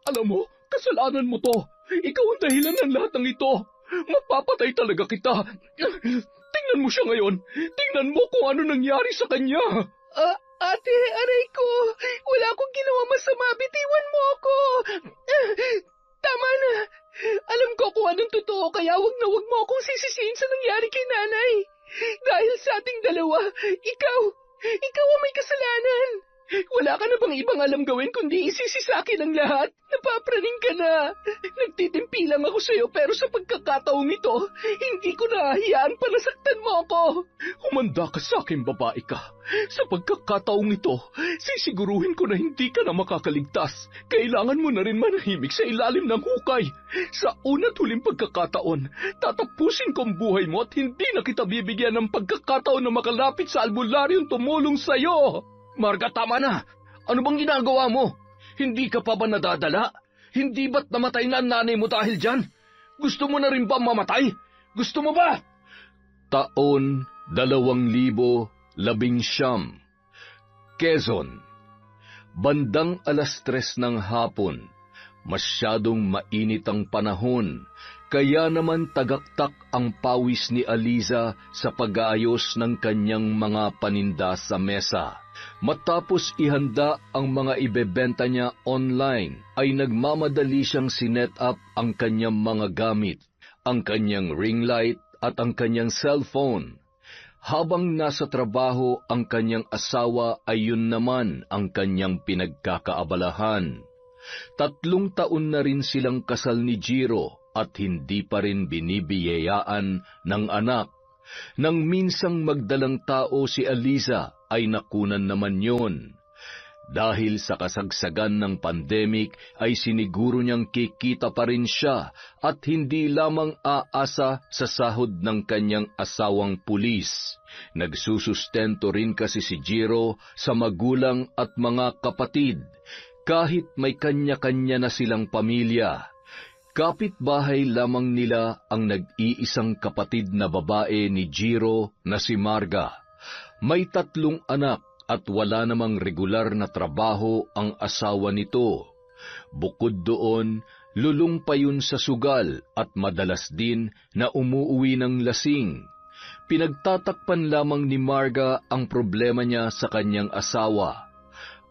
Alam mo, kasalanan mo to. Ikaw ang dahilan ng lahat ng ito. Mapapatay talaga kita. Tingnan mo siya ngayon. Tingnan mo kung ano nangyari sa kanya. Ate, aray ko. Wala akong ginawa masama. Bitiwan mo ako. Tama na. Alam ko kung anong totoo, kaya wag na wag mo akong sisisihin sa nangyari kay nanay. Dahil sa ating dalawa, ikaw ang may kasalanan. Wala ka na bang ibang alam gawin kundi isisisakin ang lahat? Napapraning ka na. Nagtitimpi lang ako sa'yo pero sa pagkakataong ito, hindi ko nahahiyaan pa nasaktan mo ako. Humanda ka sa akin, babae ka. Sa pagkakataong ito, sisiguruhin ko na hindi ka na makakaligtas. Kailangan mo na rin manahimik sa ilalim ng hukay. Sa una't huling pagkakataon, tatapusin ko ang buhay mo at hindi na kita bibigyan ng pagkakataon na makalapit sa albularyong tumulong sa'yo. Marga, tama na. Ano bang ginagawa mo? Hindi ka pa ba nadadala? Hindi ba't namatay na ang nanay mo dahil dyan? Gusto mo na rin ba mamatay? Gusto mo ba? Taon 2019, Quezon. Bandang 3:00 ng hapon. Masyadong mainit ang panahon, kaya naman tagaktak ang pawis ni Aliza sa pag-aayos ng kanyang mga paninda sa mesa. Matapos ihanda ang mga ibebenta niya online, ay nagmamadali siyang sinet up ang kanyang mga gamit, ang kanyang ring light at ang kanyang cellphone. Habang nasa trabaho ang kanyang asawa ay yun naman ang kanyang pinagkakaabalahan. 3 taon na rin silang kasal ni Jiro at hindi pa rin binibiyayaan ng anak. Nang minsang magdalang tao si Aliza ay nakunan naman yon. Dahil sa kasagsagan ng pandemic ay siniguro niyang kikita pa rin siya at hindi lamang aasa sa sahod ng kanyang asawang pulis. Nagsusustento rin kasi si Jiro sa magulang at mga kapatid, kahit may kanya-kanya na silang pamilya. Kapitbahay lamang nila ang nag-iisang kapatid na babae ni Jiro na si Marga. May 3 anak at wala namang regular na trabaho ang asawa nito. Bukod doon, lulong pa yun sa sugal at madalas din na umuuwi ng lasing. Pinagtatakpan lamang ni Marga ang problema niya sa kanyang asawa.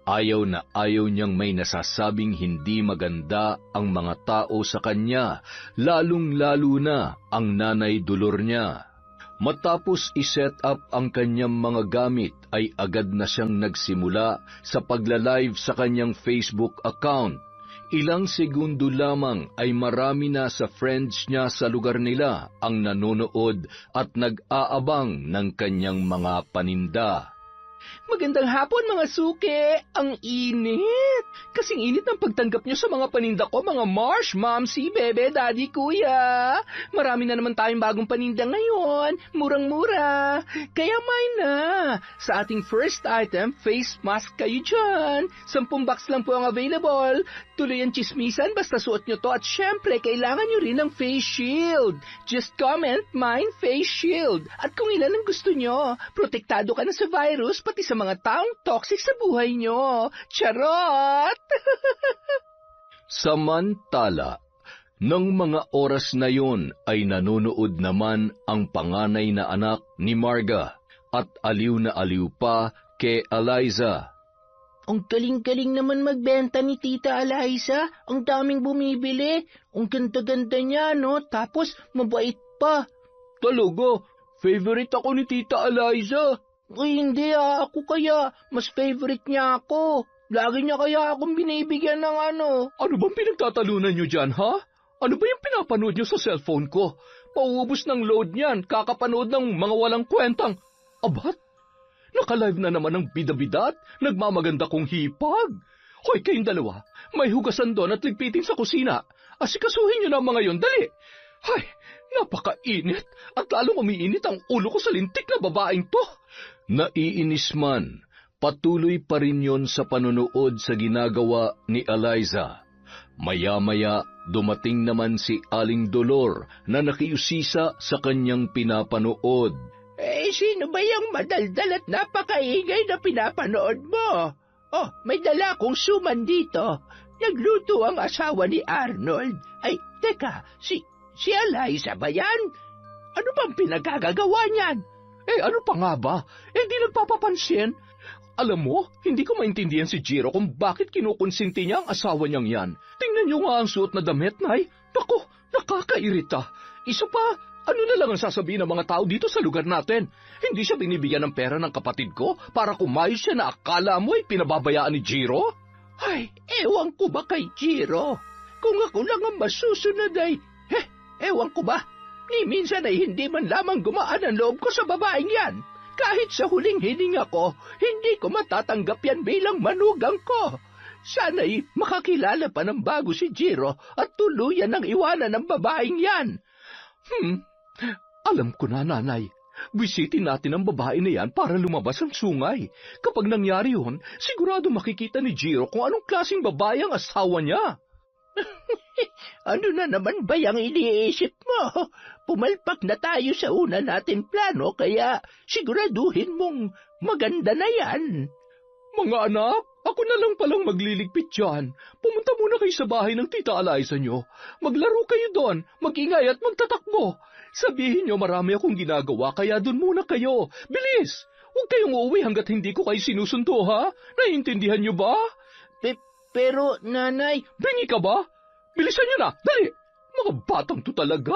Ayaw na ayaw niyang may nasasabing hindi maganda ang mga tao sa kanya, lalong-lalo na ang nanay dulor niya. Matapos iset up ang kanyang mga gamit ay agad na siyang nagsimula sa pagla-live sa kanyang Facebook account. Ilang segundo lamang ay marami na sa friends niya sa lugar nila ang nanonood at nag-aabang ng kanyang mga paninda. Magandang hapon mga suki! Ang init! Kasing init ng pagtanggap niyo sa mga paninda ko, mga Marsh, Momsy, Bebe, Daddy, Kuya. Marami na naman tayong bagong paninda ngayon. Murang-mura. Kaya may na. Sa ating first item, face mask kayo dyan. 10 box lang po ang available. Tuloy ang chismisan, basta suot nyo to. At syempre, kailangan nyo rin ng face shield. Just comment, mine face shield. At kung ilan ang gusto nyo, protektado ka na sa virus, pati sa mga taong toxic sa buhay nyo. Charot! Samantala, ng mga oras na yon ay nanonood naman ang panganay na anak ni Marga at aliw na aliw pa kay Aliza. Ang galing-galing naman magbenta ni Tita Aliza. Ang daming bumibili. Ang ganda-ganda niya, no? Tapos mabait pa. Talaga, favorite ako ni Tita Aliza. Ay, hindi ako kaya. Mas favorite niya ako. Lagi niya kaya akong binibigyan ng ano. Ano bang pinagtatalunan niyo dyan, ha? Ano ba yung pinapanood niyo sa cellphone ko? Pauubos ng load niyan, kakapanood ng mga walang kwentang. Abat? Naka-live na naman ng bida-bida at nagmamaganda kong hipag. Hoy, kayong dalawa, may hugasan doon at ligpitin sa kusina. Asikasuhin niyo na mga yon, dali. Hay, napakainit at lalong umiinit ang ulo ko sa lintik na babaeng to. Naiinis man, patuloy pa rin yon sa panonood sa ginagawa ni Aliza. Maya-maya, dumating naman si Aling Dolor na nakiusisa sa kanyang pinapanood. Sino ba yung madaldal at napakaingay na pinapanood mo? Oh, may dala akong suman dito. Nagluto ang asawa ni Arnold. Ay, teka, si Eliza ba yan? Ano bang pinagagagawa niyan? Ano pa nga ba? Di nagpapapansin. Alam mo, hindi ko maintindihan si Jiro kung bakit kinukonsinti niya ang asawa niyang yan. Tingnan niyo nga ang suot na damit, Nay. Naku, nakakairita. Isa pa, ano na lang ang sasabihin ng mga tao dito sa lugar natin? Hindi siya binibigyan ng pera ng kapatid ko para kumayos siya na akala mo ay pinababayaan ni Jiro? Ay, ewan ko ba kay Jiro? Kung ako lang ang masusunod ay, ewan ko ba? Ni minsan ay hindi man lamang gumaan ang loob ko sa babaeng yan. Kahit sa huling hininga ko, hindi ko matatanggap yan bilang manugang ko. Sana'y makakilala pa ng bago si Jiro at tuluyan ang iwanan ng babaeng yan. Alam ko na, Nanay. Bisitin natin ang babae na yan para lumabas ang sungay. Kapag nangyari yun, sigurado makikita ni Jiro kung anong klaseng babae ang asawa niya. Ano na naman ba yung iniisip mo? Pumalpak na tayo sa una natin plano, kaya siguraduhin mong maganda na yan. Mga anak, ako na lang palang magliligpit dyan. Pumunta muna kayo sa bahay ng Tita Eliza nyo. Maglaro kayo doon, mag-ingay at magtatakbo. Sabihin nyo marami akong ginagawa, kaya doon muna kayo. Bilis! Huwag kayong uuwi hanggat hindi ko kayo sinusundo, ha? Naiintindihan nyo ba? Pero, Nanay... Bingi ka ba? Bilisan nyo na! Dali! Mga batang to talaga!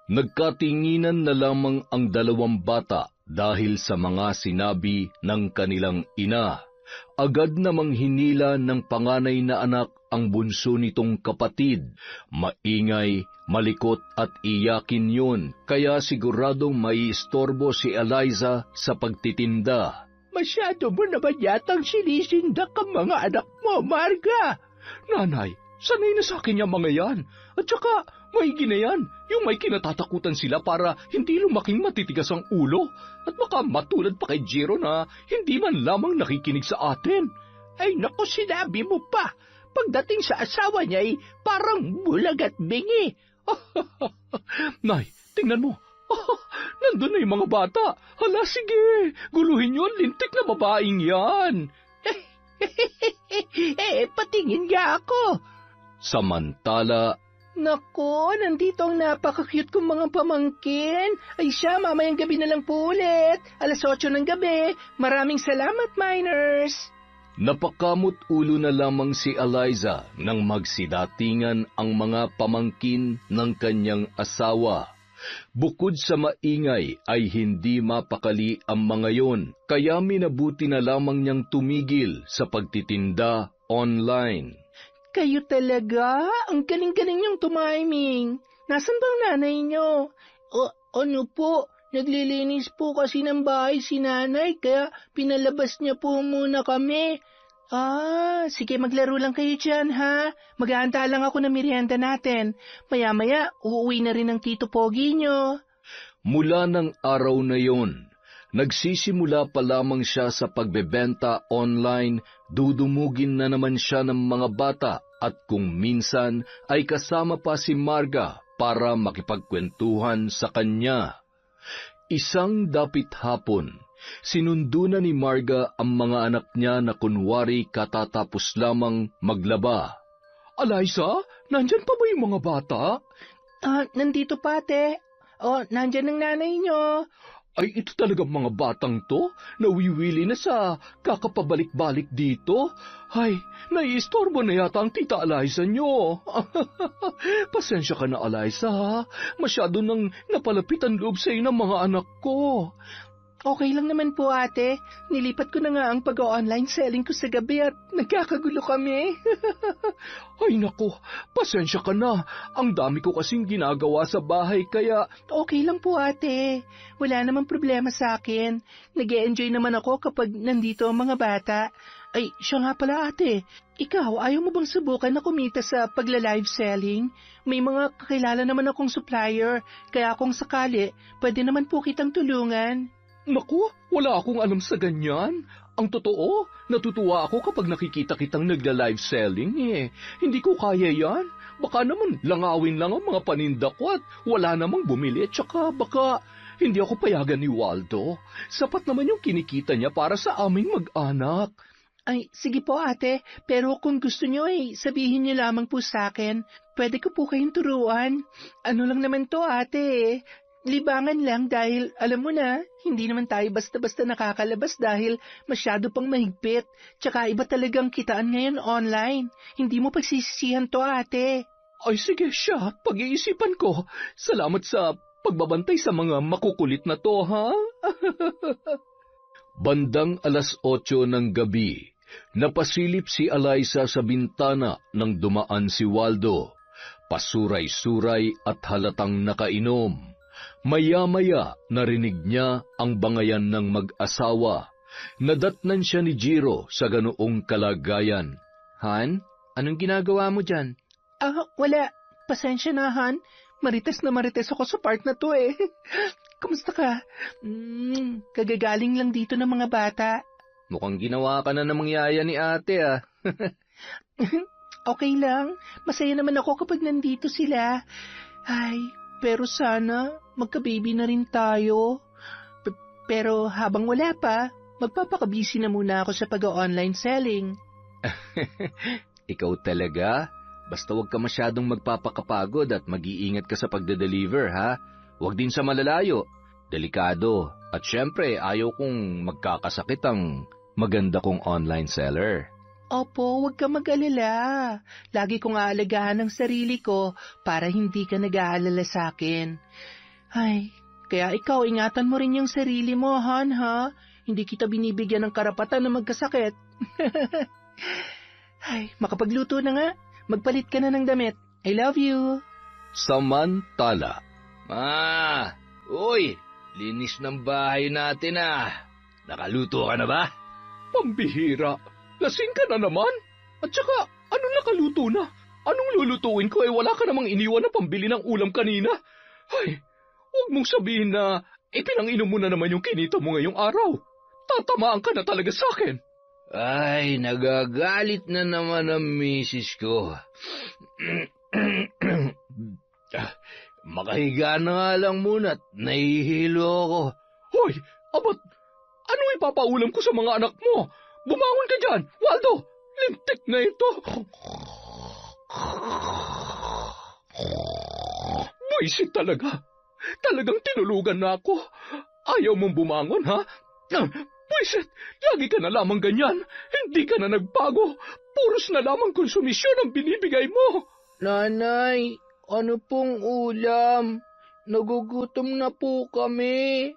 Nagkatinginan na lamang ang dalawang bata dahil sa mga sinabi ng kanilang ina. Agad namang hinila ng panganay na anak ang bunso nitong kapatid. Maingay, malikot at iyakin yun, kaya siguradong maiistorbo si Eliza sa pagtitinda. Masyado mo naman yatang sinisindak ang mga anak mo, Marga. Nanay, sanay na sa akin yung mga yan. At saka, maigi na yan. Yung may kinatatakutan sila para hindi lumaking matitigas ang ulo. At baka matulad pa kay Jiro na hindi man lamang nakikinig sa atin. Ay naku, sinabi mo pa. Pagdating sa asawa niya ay parang bulag at bingi. Nay, tingnan mo. Nandun na yung mga bata. Hala, sige. Guluhin yun, lintik na babaeng yan. Patingin nga ako. Samantala, Naku, nandito ang napaka-cute kong mga pamangkin. Ay siya, mamayang gabi na lang po ulit. 8:00 ng gabi. Maraming salamat, miners. napakamot ulo na lamang si Eliza nang magsidatingan ang mga pamangkin ng kanyang asawa. Bukod sa maingay ay hindi mapakali ang mga yon, kaya minabuti na lamang niyang tumigil sa pagtitinda online. Kayo talaga? Ang galing-galing niyong tumiming. Nasaan bang nanay niyo? Ano po? Naglilinis po kasi ng bahay si nanay, kaya pinalabas niya po muna kami. Sige, maglaro lang kayo dyan, ha? Maghahanda lang ako ng merienda natin. Maya-maya, uuwi na rin ang Tito Pogi niyo. Mula ng araw na yon, nagsisimula pa lamang siya sa pagbebenta online, dudumugin na naman siya ng mga bata at kung minsan ay kasama pa si Marga para makipagkwentuhan sa kanya. Isang dapit hapon, sinundo na ni Marga ang mga anak niya na kunwari katatapos lamang maglaba. Eliza, nandyan pa ba yung mga bata? Nandito pa, ate. Nandyan ang nanay niyo. Ay, ito talagang mga batang to, nawiwili na sa kakapabalik-balik dito. Ay, naiistorbo na yata ang Tita Eliza nyo. Pasensya ka na, Eliza, ha? Masyado nang napalapit ang loob sa ng mga anak ko. Okay lang naman po, ate. Nilipat ko na nga ang pag-online selling ko sa gabi at nagkakagulo kami. Ay nako, pasensya ka na. Ang dami ko kasing ginagawa sa bahay kaya... Okay lang po, ate. Wala namang problema sa akin. Nag-e-enjoy naman ako kapag nandito ang mga bata. Ay, siya nga pala, ate. Ikaw, ayaw mo bang subukan na kumita sa pagla-live selling? May mga kakilala naman akong supplier, kaya kung sakali, pwede naman po kitang tulungan. Naku, wala akong alam sa ganyan. Ang totoo, natutuwa ako kapag nakikita kitang nagla-live selling eh. Hindi ko kaya yan. Baka naman langawin lang ang mga paninda ko at wala namang bumili at saka baka hindi ako payagan ni Waldo. Sapat naman yung kinikita niya para sa aming mag-anak. Ay, sige po ate, pero kung gusto nyo sabihin nyo lamang po sa akin. Pwede ko po kayong turuan. Ano lang naman to ate libangan lang dahil alam mo na, hindi naman tayo basta-basta nakakalabas dahil masyado pang mahigpit. Tsaka iba talagang kitaan ngayon online. Hindi mo pagsisisihan to ate. Ay sige siya, pag-iisipan ko. Salamat sa pagbabantay sa mga makukulit na to, ha? Bandang 8:00 ng gabi, napasilip si Eliza sa bintana nang dumaan si Waldo. Pasuray-suray at halatang nakainom. Maya-maya narinig niya ang bangayan ng mag-asawa. Nadatnan siya ni Jiro sa ganoong kalagayan. Han, anong ginagawa mo dyan? Wala. Pasensya na, Han. Marites na marites ako sa part na to Kamusta ka? Kagagaling lang dito ng mga bata. Mukhang ginawa ka na ng mangyaya ni ate, ah. Okay lang. Masaya naman ako kapag nandito sila. Ay, pero sana magka-baby na rin tayo. Pero habang wala pa, magpapakabisi na muna ako sa pag-online selling. Ikaw talaga? Basta huwag ka masyadong magpapakapagod at mag-iingat ka sa pagde-deliver, ha? Huwag din sa malalayo. Delikado. At syempre, ayaw kong magkakasakit ang maganda kong online seller. Opo, huwag ka mag-alala. Lagi kong aalagaan ang sarili ko para hindi ka nag-aalala sa akin. Ay, kaya ikaw, ingatan mo rin yung sarili mo, Han, ha? Hindi kita binibigyan ng karapatan na magkasakit. Ay, makapagluto na nga. Magpalit ka na ng damit. I love you. Samantala, Uy, linis ng bahay natin, ah. Nakaluto ka na ba? pambihira, lasing ka na naman? At saka, anong nakaluto na? Anong lulutuin ko wala ka namang iniwan na pambili ng ulam kanina? Ay, huwag mong sabihin na ipinang-inom mo na naman yung kinita mo ngayong araw. Tatamaan ka na talaga sa akin. Ay, nagagalit na naman ang misis ko. Makahiga na nga lang muna at nahihilo ako. Hoy, abot, ano ipapaulam ko sa mga anak mo? Bumangon ka dyan, Waldo! Lintik na ito! Buisit talaga. Talagang tinulugan na ako. Ayaw mong bumangon, ha? Buisit, lagi ka na lamang ganyan. Hindi ka na nagbago. Puros na lamang konsumisyon ang binibigay mo. Nanay, ano pong ulam? Nagugutom na po kami.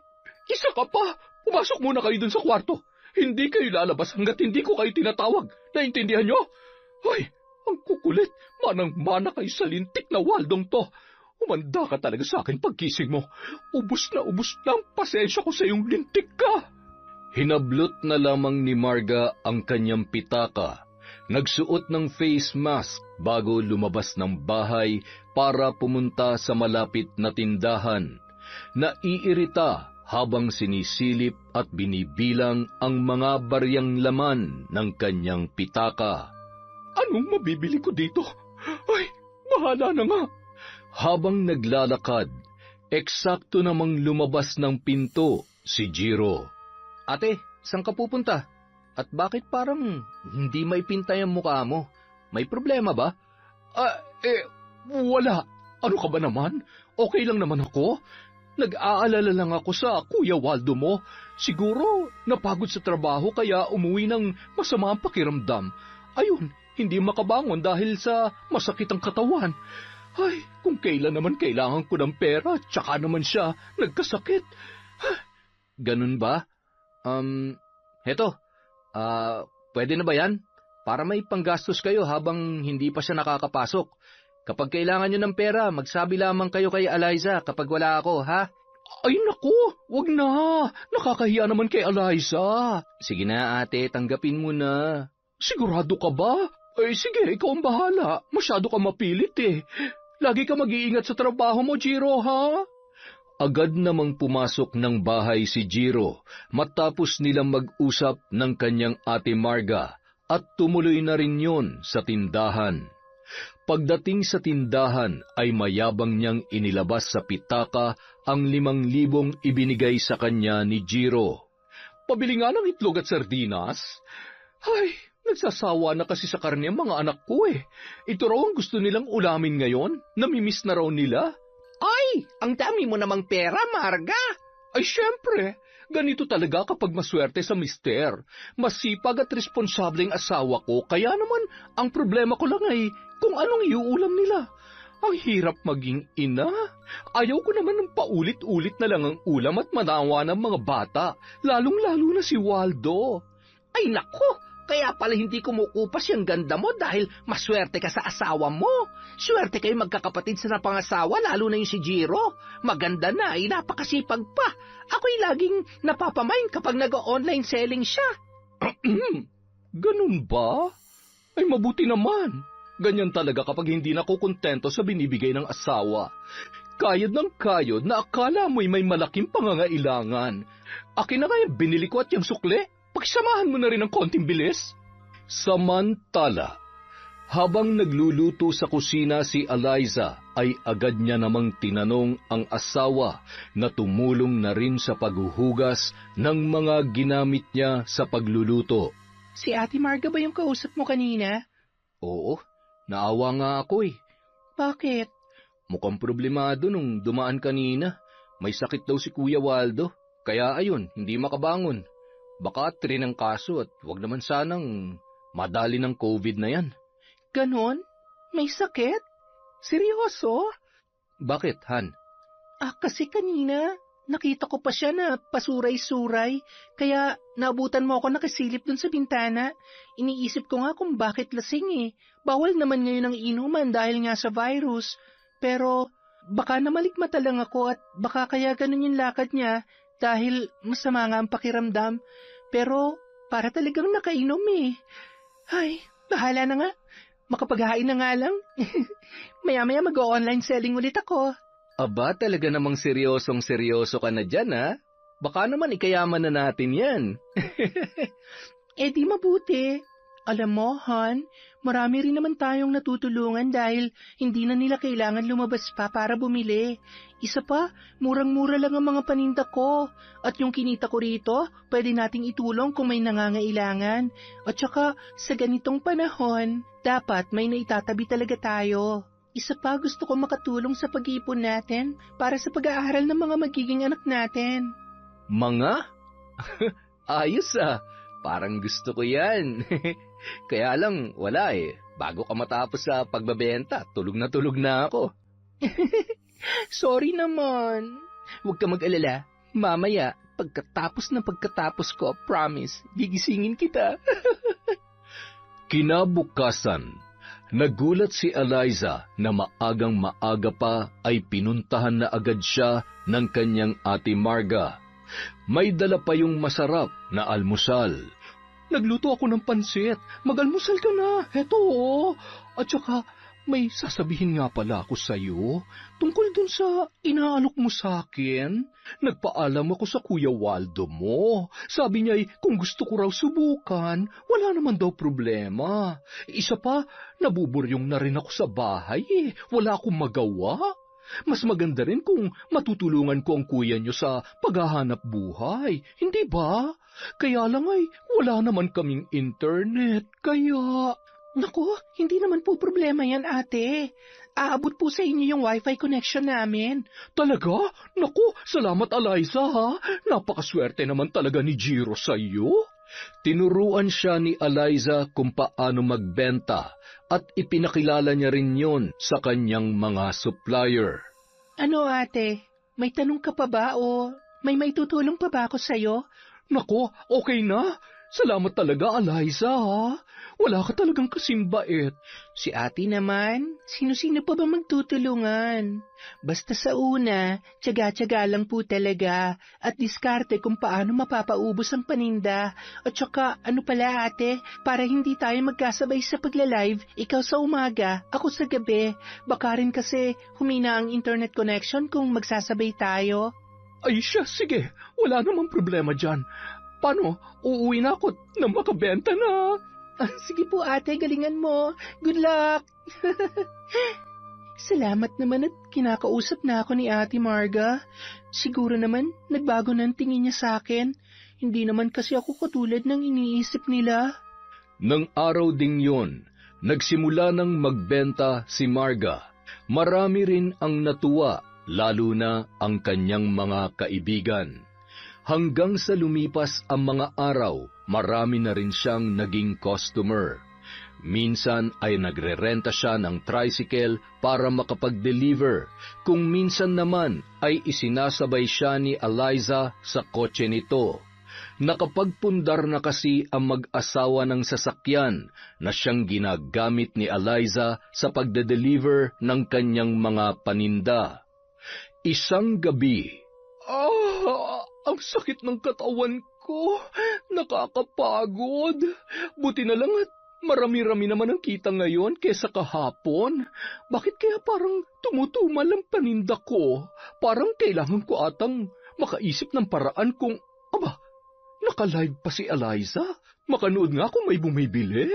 Isa ka pa. Pumasok muna kayo dun sa kwarto. Hindi kayo lalabas hanggat hindi ko kayo tinatawag. Naintindihan nyo? Hoy, ang kukulit. Manang-mana kayo sa lintik na Waldong to. Umanda ka talaga sa akin pagkising mo. Ubus na ang pasensya ko sa iyong lintik ka. Hinablot na lamang ni Marga ang kanyang pitaka. Nagsuot ng face mask bago lumabas ng bahay para pumunta sa malapit na tindahan. Naiirita habang sinisilip at binibilang ang mga baryang laman ng kanyang pitaka. Anong mabibili ko dito? Ay, bahala na nga. Habang naglalakad, eksakto namang lumabas ng pinto si Jiro. Ate, saan ka pupunta? At bakit parang hindi maipintay ang mukha mo? May problema ba? Wala. Ano ka ba naman? Okay lang naman ako. Nag-aalala lang ako sa Kuya Waldo mo. Siguro napagod sa trabaho kaya umuwi ng masama ang pakiramdam. Ayun, hindi makabangon dahil sa masakit ang katawan. Ay, kung kailan naman kailangan ko ng pera, tsaka naman siya nagkasakit. Ganun ba? Heto, pwede na ba yan? Para may panggastos kayo habang hindi pa siya nakakapasok. Kapag kailangan nyo ng pera, magsabi lamang kayo kay Eliza kapag wala ako, ha? Ay naku, wag na. Nakakahiya naman kay Eliza. Sige na ate, tanggapin mo na. Sigurado ka ba? Ay sige, ikaw ang bahala. Masyado ka mapilit Lagi ka mag-iingat sa trabaho mo, Jiro, ha? Agad namang pumasok ng bahay si Jiro matapos nilang mag-usap ng kanyang ate Marga at tumuloy na rin yon sa tindahan. Pagdating sa tindahan ay mayabang niyang inilabas sa pitaka ang 5,000 ibinigay sa kanya ni Jiro. Pabili nga ng itlog at sardinas. Ay, nagsasawa na kasi sa karne ang mga anak ko eh. Ito raw ang gusto nilang ulamin ngayon. Namimiss na raw nila. Ay, ang dami mo namang pera, Marga. Ay, syempre. Ganito talaga kapag maswerte sa mister. Masipag at responsableng asawa ko, kaya naman ang problema ko lang ay kung anong iuulam nila. Ang hirap maging ina. Ayaw ko naman ng paulit-ulit na lang ang ulam at manawa ng mga bata, lalong-lalo na si Waldo. Ay nako, kaya pala hindi kumukupas yung ganda mo dahil maswerte ka sa asawa mo. Swerte kayo magkakapatid sa napangasawa, lalo na yung si Jiro. Maganda na, ay napakasipag pa. Ako'y laging napapamain kapag nag-online selling siya. Ganun ba? Ay mabuti naman. Ganyan talaga kapag hindi na ko kontento sa binibigay ng asawa. Kayod ng kayod na akala mo'y may malaking pangangailangan. Akin na kaya binili ko at yung sukle, pagsamahan mo na rin ng konting bilis. Samantala, habang nagluluto sa kusina si Eliza, ay agad niya namang tinanong ang asawa na tumulong na rin sa paghuhugas ng mga ginamit niya sa pagluluto. Si Ate Marga ba yung kausap mo kanina? Oo, naawa nga ako eh. Bakit? Mukhang problemado nung dumaan kanina. May sakit daw si Kuya Waldo, kaya ayun, hindi makabangon. Baka rin ang kaso at wag naman sanang madali ng COVID na yan. Ganon? May sakit? Seryoso? Bakit, Han? Kasi kanina, nakita ko pa siya na pasuray-suray, kaya naabutan mo ako nakasilip dun sa bintana. Iniisip ko nga kung bakit lasing eh. Bawal naman ngayon ang inuman dahil nga sa virus. Pero baka namalikmata lang ako at baka kaya ganun yung lakad niya dahil masama nga ang pakiramdam. Pero para talagang nakainom eh. Ay, bahala na nga. Makapaghain na nga lang. Maya-maya mag-online selling ulit ako. Aba, talaga namang seryosong-seryoso ka na dyan, ha? Baka naman ikayaman na natin yan. Di mabuti. Alam mo, Han, marami rin naman tayong natutulungan dahil hindi na nila kailangan lumabas pa para bumili. Isa pa, murang-mura lang ang mga paninda ko. At yung kinita ko rito, pwede nating itulong kung may nangangailangan. At saka, sa ganitong panahon, dapat may naitatabi talaga tayo. Isa pa, gusto ko makatulong sa pag-iipon natin para sa pag-aaral ng mga magiging anak natin. Mga? Ayos ah. Parang gusto ko yan. Kaya lang, wala eh. Bago ka matapos sa pagbabenta, tulog na ako. Sorry naman. Huwag ka mag-alala. Mamaya, pagkatapos ko, promise, gigisingin kita. Kinabukasan, nagulat si Eliza na maagang-maaga pa ay pinuntahan na agad siya ng kanyang Ate Marga. May dala pa yung masarap na almusal. Nagluto ako ng pansit. Mag-almusal ka na. Heto oh. At saka, may sasabihin nga pala ako sa'yo. Tungkol dun sa inaalok mo sa akin. Nagpaalam ako sa Kuya Waldo mo. Sabi niya kung gusto ko raw subukan, wala naman daw problema. Isa pa, nabuburyong na rin ako sa bahay eh. Wala akong magawa. Mas maganda rin kung matutulungan ko ang kuya niyo sa paghahanap buhay, hindi ba? Kaya lang ay wala naman kaming internet, kaya... Naku, hindi naman po problema yan, ate. Aabot po sa inyo yung wifi connection namin. Talaga? Naku, salamat Eliza ha. Napakaswerte naman talaga ni Jiro sa iyo. Tinuruan siya ni Eliza kung paano magbenta at ipinakilala niya rin yon sa kanyang mga supplier. Ano ate, may tanong ka pa ba o may tutulong pa ba ako sa'yo? Nako, okay na. Salamat talaga, Eliza, ha? Wala ka talagang kasimbait. Si ate naman, sino-sino pa ba magtutulungan? Basta sa una, tiyaga-tiyaga lang po talaga at diskarte kung paano mapapaubos ang paninda. At saka, ano pala ate, para hindi tayo magkasabay sa pagla-live, ikaw sa umaga, ako sa gabi. Baka rin kasi humina ang internet connection kung magsasabay tayo. Ay siya, sige. Wala namang problema dyan. Paano? Uuwi na ako na makabenta na. Sige po ate, galingan mo. Good luck! Salamat naman at kinakausap na ako ni Ate Marga. Siguro naman nagbago na ang tingin niya sa akin. Hindi naman kasi ako katulad ng iniisip nila. Nang araw ding yon, nagsimula ng magbenta si Marga. Marami rin ang natuwa, lalo na ang kanyang mga kaibigan. Hanggang sa lumipas ang mga araw, marami na rin siyang naging customer. Minsan ay nagrerenta siya ng tricycle para makapag-deliver. Kung minsan naman ay isinasabay siya ni Eliza sa kotse nito. Nakapagpundar na kasi ang mag-asawa ng sasakyan na siyang ginagamit ni Eliza sa pagde-deliver ng kanyang mga paninda. Isang gabi, ang sakit ng katawan ko. Nakakapagod. Buti na lang at marami-rami naman ang kita ngayon kesa kahapon. Bakit kaya parang tumutumal ang paninda ko? Parang kailangan ko atang makaisip ng paraan kung, naka-live pa si Eliza? Makanood nga kung may bumibili.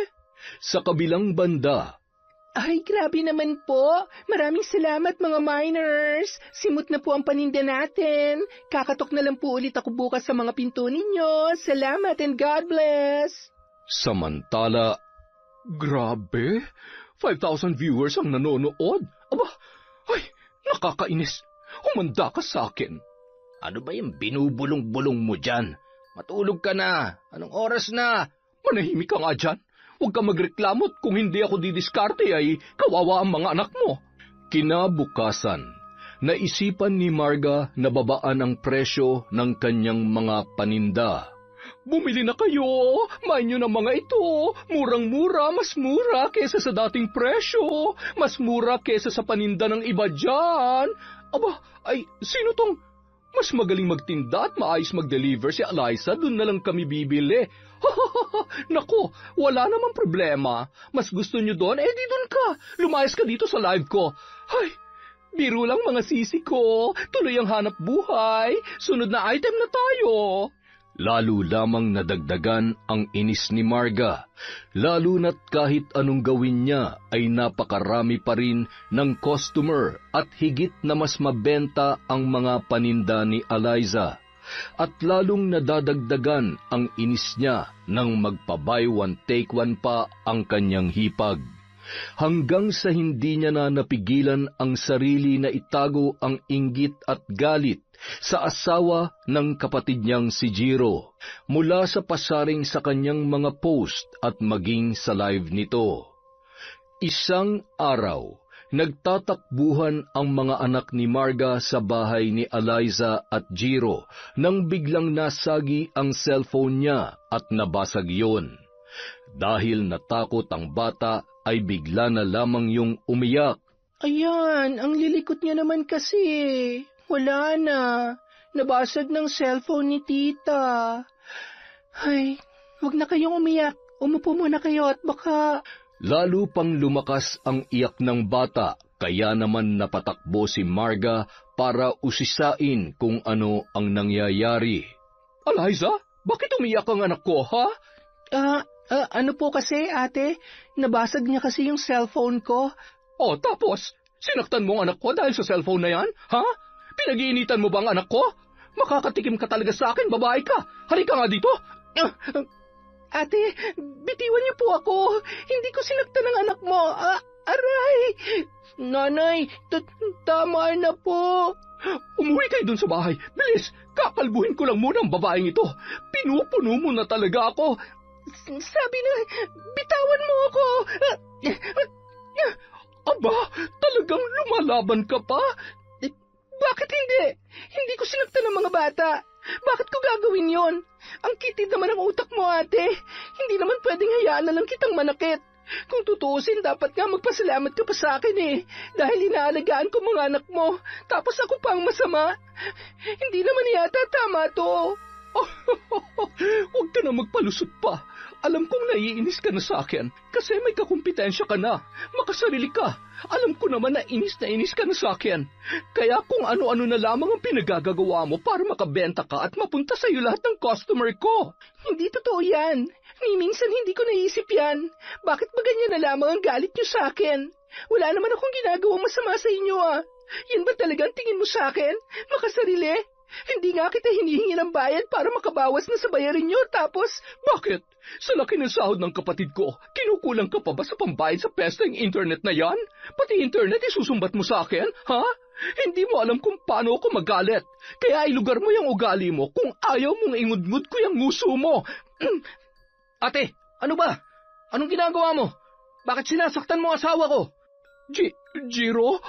Sa kabilang banda, Ay, grabe naman po. Maraming salamat mga miners. Simot na po ang paninda natin. Kakatok na lang po ulit ako bukas sa mga pinto ninyo. Salamat and God bless. samantala, Grabe, 5,000 viewers ang nanonood. Nakakainis. Humanda ka sa akin. ano ba yung binubulong-bulong mo dyan? Matulog ka na. Anong oras na? Manahimik ka nga dyan. Huwag ka magreklamo kung hindi ako didiskarte ay kawawa ang mga anak mo. Kinabukasan, naisipan ni Marga na babaan ang presyo ng kanyang mga paninda. Bumili na kayo. Main nyo ng mga ito. Murang-mura, mas mura kesa sa dating presyo. Mas mura kesa sa paninda ng iba dyan. Sino tong mas magaling magtinda at maayos mag-deliver? Si Eliza, dun na lang kami bibili. Naku, wala namang problema. Mas gusto nyo doon, di doon ka. Lumayas ka dito sa live ko. Biro lang mga sisi ko. Tuloy ang hanap buhay. Sunod na item na tayo. Lalo lamang nadagdagan ang inis ni Marga, lalo na't kahit anong gawin niya ay napakarami pa rin ng customer at higit na mas mabenta ang mga paninda ni Eliza. At lalong nadadagdagan ang inis niya nang magpa-buy one take one pa ang kanyang hipag. Hanggang sa hindi niya na napigilan ang sarili na itago ang inggit at galit sa asawa ng kapatid niyang si Jiro, mula sa pasaring sa kanyang mga post at maging sa live nito. Isang araw, nagtatakbuhan ang mga anak ni Marga sa bahay ni Eliza at Jiro nang biglang nasagi ang cellphone niya at nabasag yon. Dahil natakot ang bata, ay bigla na lamang yung umiyak. Ayan, ang lilikot niya naman kasi. Wala na. Nabasag ng cellphone ni tita. Ay, wag na kayong umiyak. Umupo muna kayo at baka... Lalo pang lumakas ang iyak ng bata, kaya naman napatakbo si Marga para usisain kung ano ang nangyayari. Eliza, bakit umiyak ang anak ko, ha? Ano po kasi, ate? Nabasag niya kasi yung cellphone ko. Tapos, sinaktan mo ang anak ko dahil sa cellphone na yan, ha? Pinag-iinitan mo ba ang anak ko? Makakatikim ka talaga sa akin, babae ka. Halika nga dito. Ate, bitiwan niyo po ako. Hindi ko sinaktan ng anak mo. Aray! Nanay, tama na po. Umuwi kayo dun sa bahay. Bilis, kakalbuhin ko lang muna ang babaeng ito. Pinupuno mo na talaga ako. Sabi na, bitawan mo ako. Talagang lumalaban ka pa? Bakit hindi? Hindi ko sinaktan ng mga bata. Bakit ko gagawin yon? Ang kitid naman ang utak mo, ate. Hindi naman pwedeng hayaan na lang kitang manakit. Kung tutuusin, dapat nga magpasalamat ka pa sa akin dahil inaalagaan ko mga anak mo. Tapos ako pa ang masama. Hindi naman yata tama to. Huwag ka na magpalusot pa. Alam kong naiinis ka na sa akin kasi may kakumpetensya ka na. Makasarili ka. Alam ko naman na inis ka na sa akin. Kaya kung ano-ano na lamang ang pinagagagawa mo para makabenta ka at mapunta sa iyo lahat ng customer ko. Hindi totoo yan. Ni minsan hindi ko naisip yan. Bakit ba ganyan na lamang ang galit niyo sa akin? Wala naman akong ginagawang masama sa inyo Yan ba talagang tingin mo sa akin? Makasarili? Hindi nga kita hinihingi ng bayad para makabawas na sa bayarin nyo, tapos... Bakit? Sa laki ng sahod ng kapatid ko, kinukulang ka pa ba sa pambayad sa pesteng internet na yan? Pati internet isusumbat mo sa akin, ha? Hindi mo alam kung paano ako magalit. Kaya ilugar mo yung ugali mo kung ayaw mong ingudngud ko yung nguso mo. Ate, ano ba? Anong ginagawa mo? Bakit sinasaktan mo asawa ko? Jiro?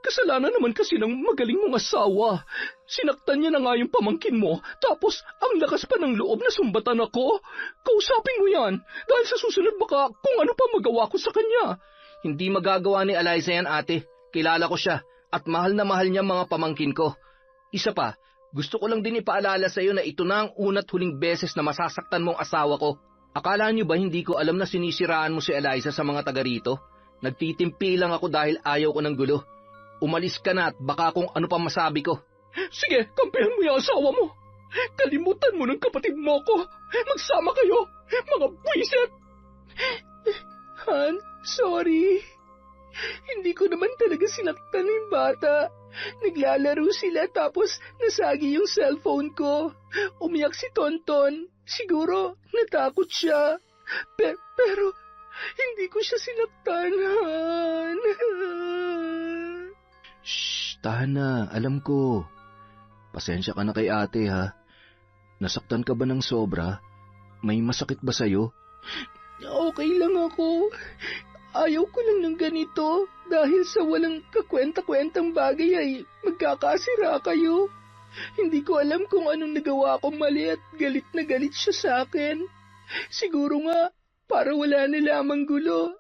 Kasalanan naman kasi ng magaling mong asawa. Sinaktan niya na nga yung pamangkin mo, tapos ang lakas pa ng loob na sumbatan ako. Kausapin mo yan, dahil sa susunod baka kung ano pa magawa ko sa kanya. Hindi magagawa ni Eliza yan, ate. Kilala ko siya, at mahal na mahal niya mga pamangkin ko. Isa pa, gusto ko lang din ipaalala sa iyo na ito na ang una't huling beses na masasaktan mong asawa ko. Akala niyo ba hindi ko alam na sinisiraan mo si Eliza sa mga taga rito? Nagtitimpi lang ako dahil ayaw ko ng gulo. Umalis ka na at baka kung ano pa masabi ko. Sige, kampihan mo yung asawa mo. Kalimutan mo ng kapatid mo ko. Magsama kayo, mga buwisit. Han, sorry. Hindi ko naman talaga sinaktan yung bata. Naglalaro sila tapos nasagi yung cellphone ko. Umiyak si Tonton. Siguro natakot siya. Pero hindi ko siya sinaktan, Han. Shh, tahan na. Alam ko. Pasensya ka na kay ate, ha? Nasaktan ka ba ng sobra? May masakit ba sa'yo? Okay lang ako. Ayaw ko lang ng ganito dahil sa walang kakwenta-kwentang bagay ay magkakasira kayo. Hindi ko alam kung anong nagawa kong mali at galit na galit siya sa akin. Siguro nga, para wala na lamang gulo,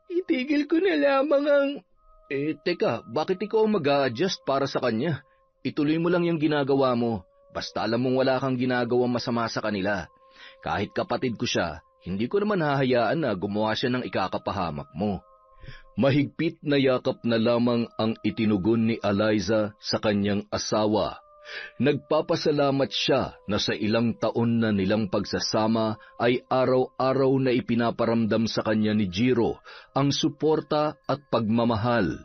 itigil ko na lamang ang... Teka, bakit ikaw mag-a-adjust para sa kanya? Ituloy mo lang yung ginagawa mo. Basta alam mong wala kang ginagawang masama sa kanila. Kahit kapatid ko siya, hindi ko naman hahayaan na gumawa siya ng ikakapahamak mo. Mahigpit na yakap na lamang ang itinugon ni Eliza sa kanyang asawa. Nagpapasalamat siya na sa ilang taon na nilang pagsasama ay araw-araw na ipinaparamdam sa kanya ni Jiro ang suporta at pagmamahal.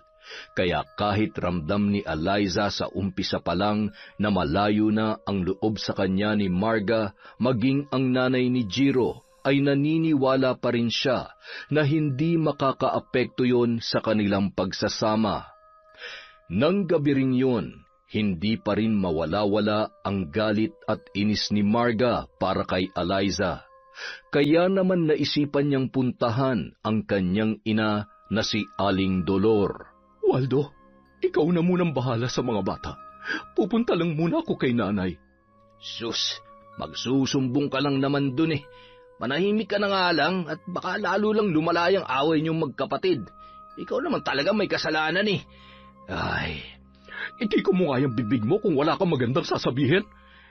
Kaya kahit ramdam ni Eliza sa umpisa pa lang na malayo na ang loob sa kanya ni Marga, maging ang nanay ni Jiro, ay naniniwala pa rin siya na hindi makakaapekto yon sa kanilang pagsasama. Nang gabi ring yun, hindi pa rin mawala-wala ang galit at inis ni Marga para kay Eliza. Kaya naman naisipan niyang puntahan ang kanyang ina na si Aling Dolor. Waldo, ikaw na munang bahala sa mga bata. Pupunta lang muna ako kay nanay. Sus, magsusumbong ka lang naman dun eh. Manahimik ka na nga lang at baka lalo lang lumala yung away niyong magkapatid. Ikaw naman talaga may kasalanan eh. Ay... Hindi ko mo nga yung bibig mo kung wala kang magandang sasabihin.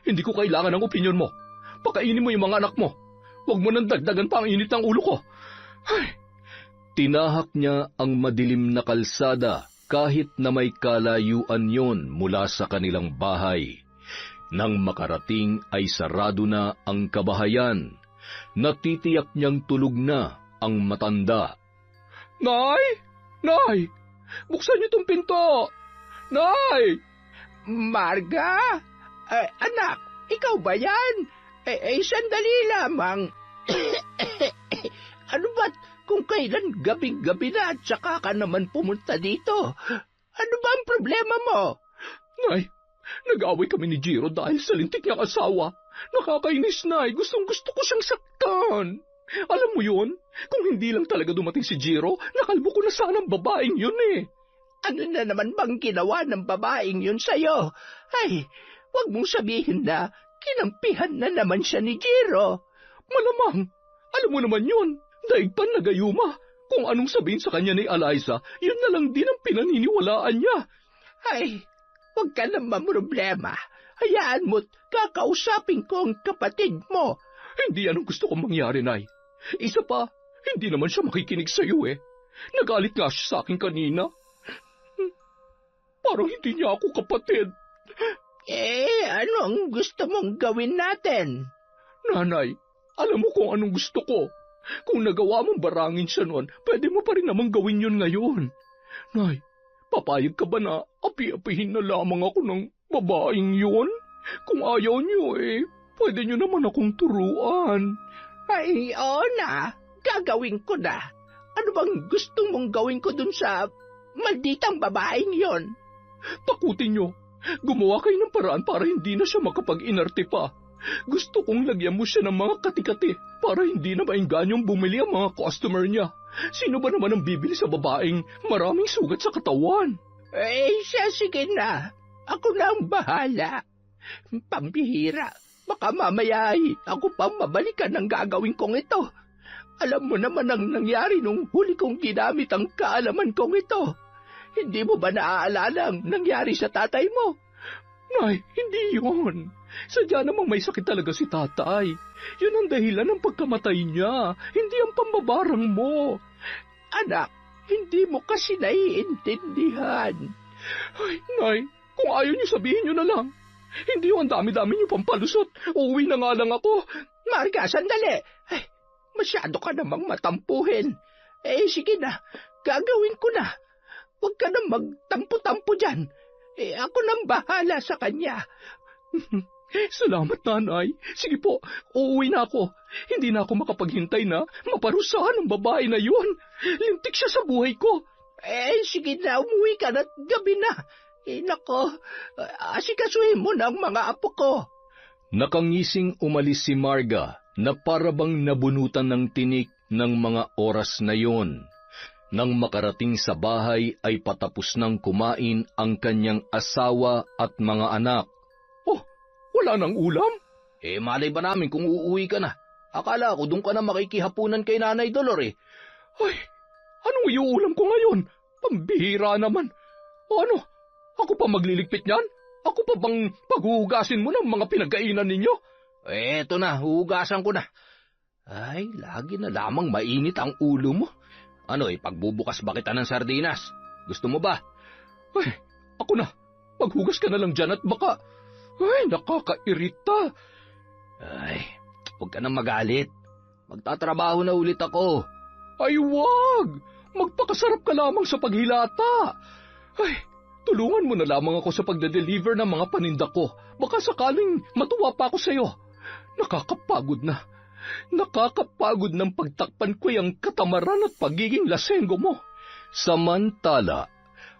Hindi ko kailangan ng opinyon mo. Pakainin mo yung mga anak mo. Huwag mo nang dagdagan pa ang init ng ulo ko. Ay. Tinahak niya ang madilim na kalsada kahit na may kalayuan yon mula sa kanilang bahay. Nang makarating ay sarado na ang kabahayan. Natitiyak niyang tulog na ang matanda. Nay! Nay! Buksan niyo tong pinto! Nay! Marga? Anak, ikaw ba yan? Sandali lamang. Ano ba't kung kailan gabing-gabi na at saka ka naman pumunta dito? Ano ba ang problema mo? Nay, nag-away kami ni Jiro dahil sa lintik niyang asawa. Nakakainis, Nay. Gustong-gusto ko siyang saktan. Alam mo yun? Kung hindi lang talaga dumating si Jiro, nakalbo ko na sana ang babaeng yun eh. Ano na naman bang ginawa ng babaeng yun sa'yo? Ay, wag mong sabihin na kinampihan na naman siya ni Jiro. Malamang. Alam mo naman yun. Daig pa nagayuma. Kung anong sabihin sa kanya ni Eliza, yun na lang din ang pinaniniwalaan niya. Ay, wag ka na mamroblema. Hayaan mo't kakausapin ko ang kapatid mo. Hindi yan ang gusto kong mangyari, Nay. Isa pa, hindi naman siya makikinig sa'yo eh. Nagalit nga siya sa akin kanina. Parang hindi niya ako kapatid. Ano ang gusto mong gawin natin? Nanay, alam mo kung anong gusto ko. Kung nagawa mong barangin siya noon, pwede mo pa rin namang gawin yun ngayon. Nay, papayag ka ba na api-apihin na lamang ako ng Babaeng yun? Kung ayaw niyo pwede niyo naman akong turuan. Ay, oo na. Gagawin ko na. Ano bang gusto mong gawin ko dun sa malditang babaeng yon? Takutin niyo. Gumawa kayo ng paraan para hindi na siya makapag-inarte pa. Gusto kong lagyan mo siya ng mga kati-kati para hindi na mainganyong bumili ang mga customer niya. Sino ba naman ang bibili sa babaeng maraming sugat sa katawan? Siya, sige na. Ako na ang bahala. Pambihira. Baka mamaya ako pang mabalikan ng gagawin kong ito. Alam mo naman ang nangyari nung huli kong ginamit ang kaalaman kong ito. Hindi mo ba naaalala ang nangyari sa tatay mo? Nay, hindi yun. Sadya namang may sakit talaga si tatay. Yun ang dahilan ng pagkamatay niya, hindi ang pambabarang mo. Anak, hindi mo kasi naiintindihan. Ay, Nay, kung ayaw niyo sabihin niyo na lang. Hindi yung ang dami-dami niyo pampalusot. Uuwi na nga lang ako. Marga, sandali. Ay, masyado ka namang matampuhin. Sige na, gagawin ko na. Huwag ka na magtampo-tampo dyan. Ako nang bahala sa kanya. Salamat, Nanay. Sige po, uuwi na ako. Hindi na ako makapaghintay na maparusahan ang babae na yun. Lintik siya sa buhay ko. Sige na, umuwi ka na't gabi na. Nako, asikasuhin mo na ang mga apo ko. Nakangising umalis si Marga na parabang nabunutan ng tinik ng mga oras na yon. Nang makarating sa bahay ay patapos nang kumain ang kanyang asawa at mga anak. Oh, wala nang ulam? Malay ba namin kung uuwi ka na? Akala ko doon ka na makikihapunan kay Nanay Dolor Ay, anong iuulam ko ngayon? Pambihira naman. Ano? Ako pa magliligpit niyan? Ako pa bang paghuhugasin mo ng mga pinagkainan ninyo? Eto na, huhugasan ko na. Ay, lagi na lamang mainit ang ulo mo. Pagbubukas ba kita ng sardinas? Gusto mo ba? Ay, ako na. Maghugas ka na lang dyan at baka... Ay, nakakairita. Ay, huwag ka nang magalit. Magtatrabaho na ulit ako. Ay, wag! Magpakasarap ka lamang sa paghilata. Ay, tulungan mo na lamang ako sa pagde-deliver ng mga paninda ko. Baka sakaling matuwa pa ako sa'yo. Nakakapagod na. Nakakapagod ng pagtakpan ko yung katamaran at pagiging lasenggo mo. Samantala,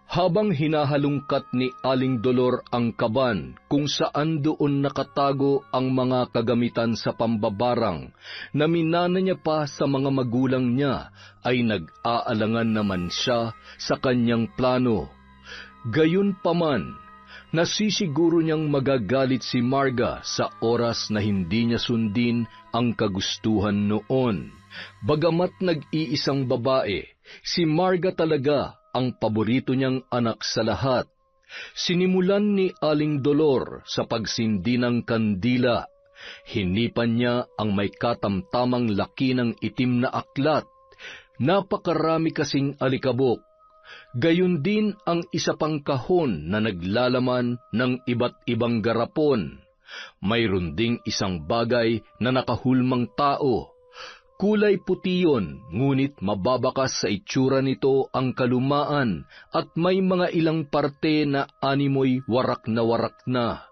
habang hinahalungkat ni Aling Dolor ang kaban kung saan doon nakatago ang mga kagamitan sa pambabarang na minana niya pa sa mga magulang niya, ay nag-aalangan naman siya sa kanyang plano. Gayunpaman, nasisiguro niyang magagalit si Marga sa oras na hindi niya sundin ang kagustuhan noon. Bagamat nag-iisang babae, si Marga talaga ang paborito niyang anak sa lahat. Sinimulan ni Aling Dolor sa pagsindi ng kandila. Hinipan niya ang may katamtamang laki ng itim na aklat. Napakarami kasing alikabok. Gayon din ang isa pang kahon na naglalaman ng iba't ibang garapon. Mayroon ding isang bagay na nakahulmang tao. Kulay puti yun, ngunit mababakas sa itsura nito ang kalumaan at may mga ilang parte na animoy warak na.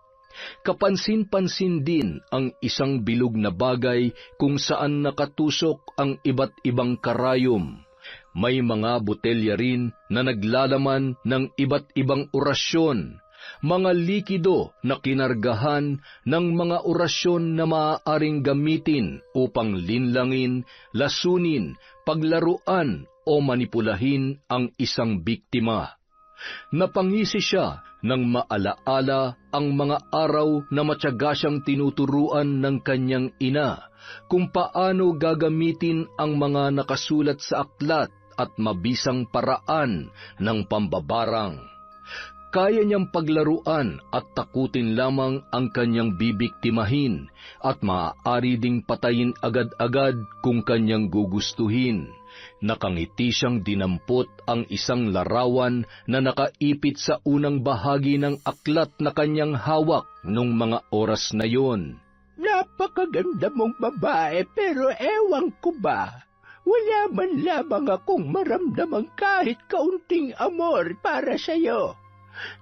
Kapansin-pansin din ang isang bilog na bagay kung saan nakatusok ang iba't ibang karayom. May mga botelya rin na naglalaman ng iba't ibang orasyon, mga likido na kinargahan ng mga orasyon na maaaring gamitin upang linlangin, lasunin, paglaruan o manipulahin ang isang biktima. Napangisi siya nang maalaala ang mga araw na matyaga siyang tinuturuan ng kanyang ina kung paano gagamitin ang mga nakasulat sa aklat at mabisang paraan ng pambabarang. Kaya niyang paglaruan at takutin lamang ang kanyang bibiktimahin at maaari ding patayin agad-agad kung kanyang gugustuhin. Nakangiti siyang dinampot ang isang larawan na nakaipit sa unang bahagi ng aklat na kanyang hawak nung mga oras na yon. Napakaganda mong babae pero ewan ko ba, wala man lamang akong maramdamang kahit kaunting amor para sa'yo.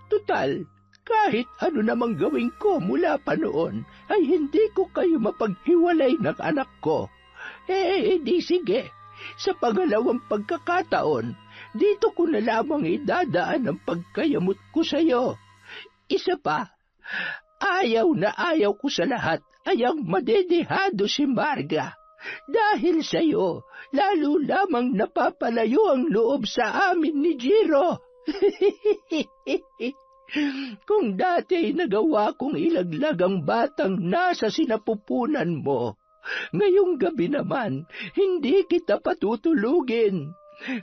Tutal, kahit ano namang gawin ko mula pa noon, ay hindi ko kayo mapaghiwalay ng anak ko. Di sige. Sa pangalawang pagkakataon, dito ko na lamang idadaan ang pagkayamot ko sa iyo. Isa pa, ayaw na ayaw ko sa lahat ay ang madedehado si Marga. Dahil sa iyo, lalo lamang napapalayo ang loob sa amin ni Jiro. Kung dati nagawa kong ilaglag ang batang nasa sinapupunan mo, ngayong gabi naman, hindi kita patutulugin.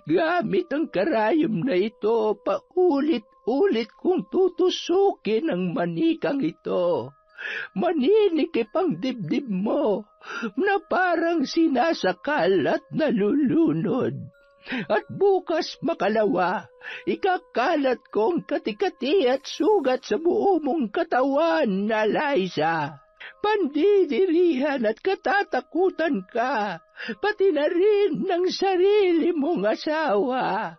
Gamit ang karayom na ito, paulit-ulit kong tutusukin ang manikang ito. Maninikip ang dibdib mo, na parang sinasakal at nalulunod. At bukas makalawa, ikakalat kong katikati at sugat sa buo mong katawan na Liza. Pandidirihan at katatakutan ka, pati na rin ng sarili mong asawa.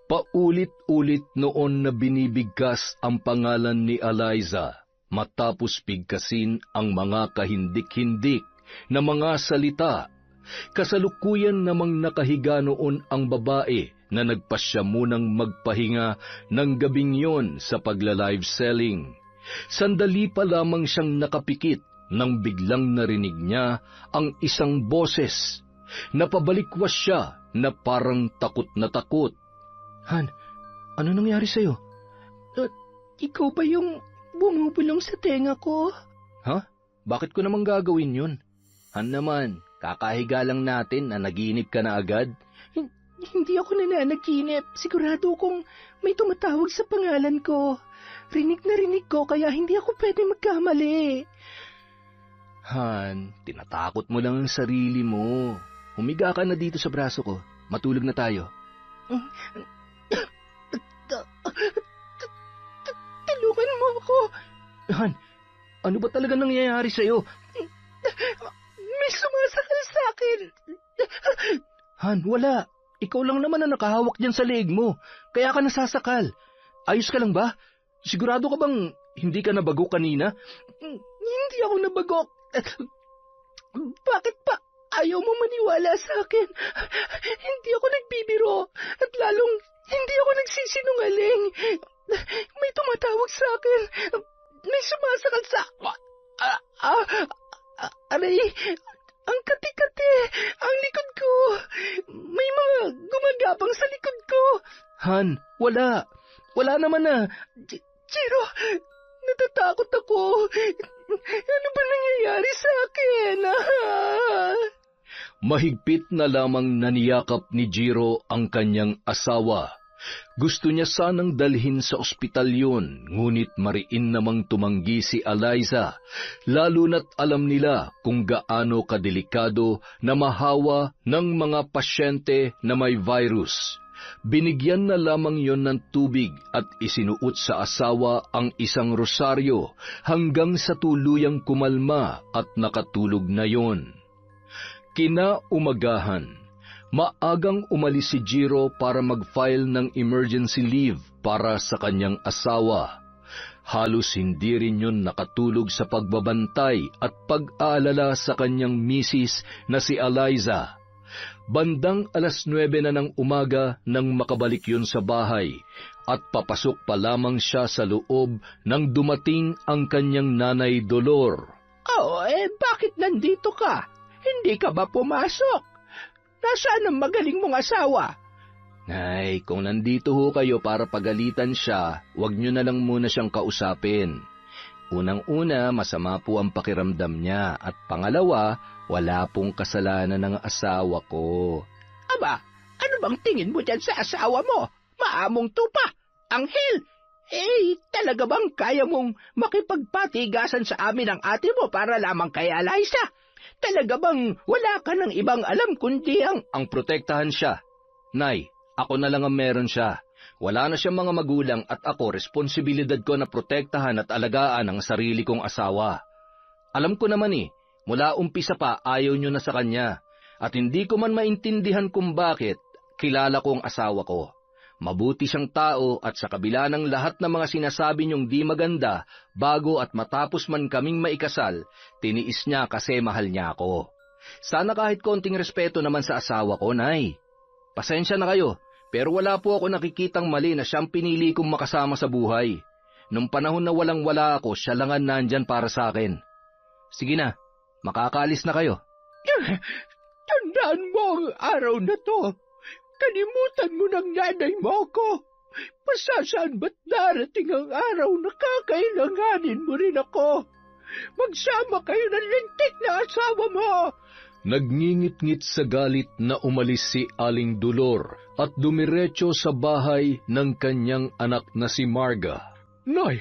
Paulit-ulit noon na binibigkas ang pangalan ni Eliza, matapos bigkasin ang mga kahindik-hindik na mga salita. Kasalukuyan namang nakahiga noon ang babae na nagpasya munang magpahinga ng gabing yon sa pagla-live selling. Sandali pa lamang siyang nakapikit nang biglang narinig niya ang isang boses. Napabalikwas siya na parang takot na takot. Han, ano nangyari sa'yo? Ikaw ba yung bumubulong sa tenga ko? Ha? Bakit ko naman gagawin yun? Han naman, kakahiga lang natin na naginip ka na agad. Hindi ako nananaginip. Sigurado kong may tumatawag sa pangalan ko. Rinig na rinig ko kaya hindi ako pwede magkamali. Han, tinatakot mo lang ang sarili mo. Humiga ka na dito sa braso ko. Matulog na tayo. Tulungan mo ako. Han, ano ba talaga nangyayari sa'yo? May sumasakal sa akin. Han, wala. Ikaw lang naman ang nakahawak dyan sa leeg mo. Kaya ka nasasakal. Ayos ka lang ba? Sigurado ka bang hindi ka nabago kanina? Hindi ako nabago. Bakit pa ayaw mo maniwala sa akin? Hindi ako nagbibiro at lalong hindi ako nagsisinungaling. May tumatawag sa akin. May sumasakal sa... Aray, ang kati-kati, ang likod ko. May mga gumagapang sa likod ko. Han, wala. Wala naman na. Jiro, natatakot ako. Ano ba nangyayari sa akin? Mahigpit na lamang naniyakap ni Jiro ang kanyang asawa. Gusto niya sanang dalhin sa ospital yun, ngunit mariin namang tumanggi si Eliza, lalo na't alam nila kung gaano kadelikado na mahawa ng mga pasyente na may virus. Binigyan na lamang yon ng tubig at isinuot sa asawa ang isang rosaryo hanggang sa tuluyang kumalma at nakatulog na yon. Kinaumagahan, maagang umalis si Jiro para mag-file ng emergency leave para sa kanyang asawa. Halos hindi rin yun nakatulog sa pagbabantay at pag-aalala sa kanyang misis na si Eliza. Bandang 9:00 na ng umaga nang makabalik yun sa bahay at papasok pa lamang siya sa loob nang dumating ang kanyang nanay Dolor. Bakit nandito ka? Hindi ka ba pumasok? Nasaan ang magaling mong asawa? Nay, kung nandito ho kayo para pagalitan siya, huwag niyo na lang muna siyang kausapin. Unang-una, masama po ang pakiramdam niya at pangalawa, wala pong kasalanan ng asawa ko. Aba, ano bang tingin mo dyan sa asawa mo? Maamong tupa, anghel. Talaga bang kaya mong makipagpatigasan sa amin ang ate mo para lamang kay Eliza? Talaga bang wala ka ng ibang alam kundi ang protektahan siya? Nay, ako na lang ang meron siya. Wala na siyang mga magulang at ako responsibilidad ko na protektahan at alagaan ang sarili kong asawa. Alam ko naman mula umpisa pa ayaw niyo na sa kanya at hindi ko man maintindihan kung bakit kilala ko ang asawa ko. Mabuti siyang tao at sa kabila ng lahat ng mga sinasabi niyong di maganda, bago at matapos man kaming maikasal, tiniis niya kasi mahal niya ako. Sana kahit konting respeto naman sa asawa ko, Nay. Pasensya na kayo, pero wala po ako nakikitang mali na siyang pinili kong makasama sa buhay. Nung panahon na walang-wala ako, siya lang ang nandyan para sa akin. Sige na, makakaalis na kayo. Tandaan mo ang araw na to. Kalimutan mo ng nanay mo ko. Pasasaan ba't darating ang araw na kakailanganin mo rin ako? Magsama kayo ng lintik na asawa mo. Nagngingit-ngit sa galit na umalis si Aling Dolor at dumiretso sa bahay ng kanyang anak na si Marga. Nay,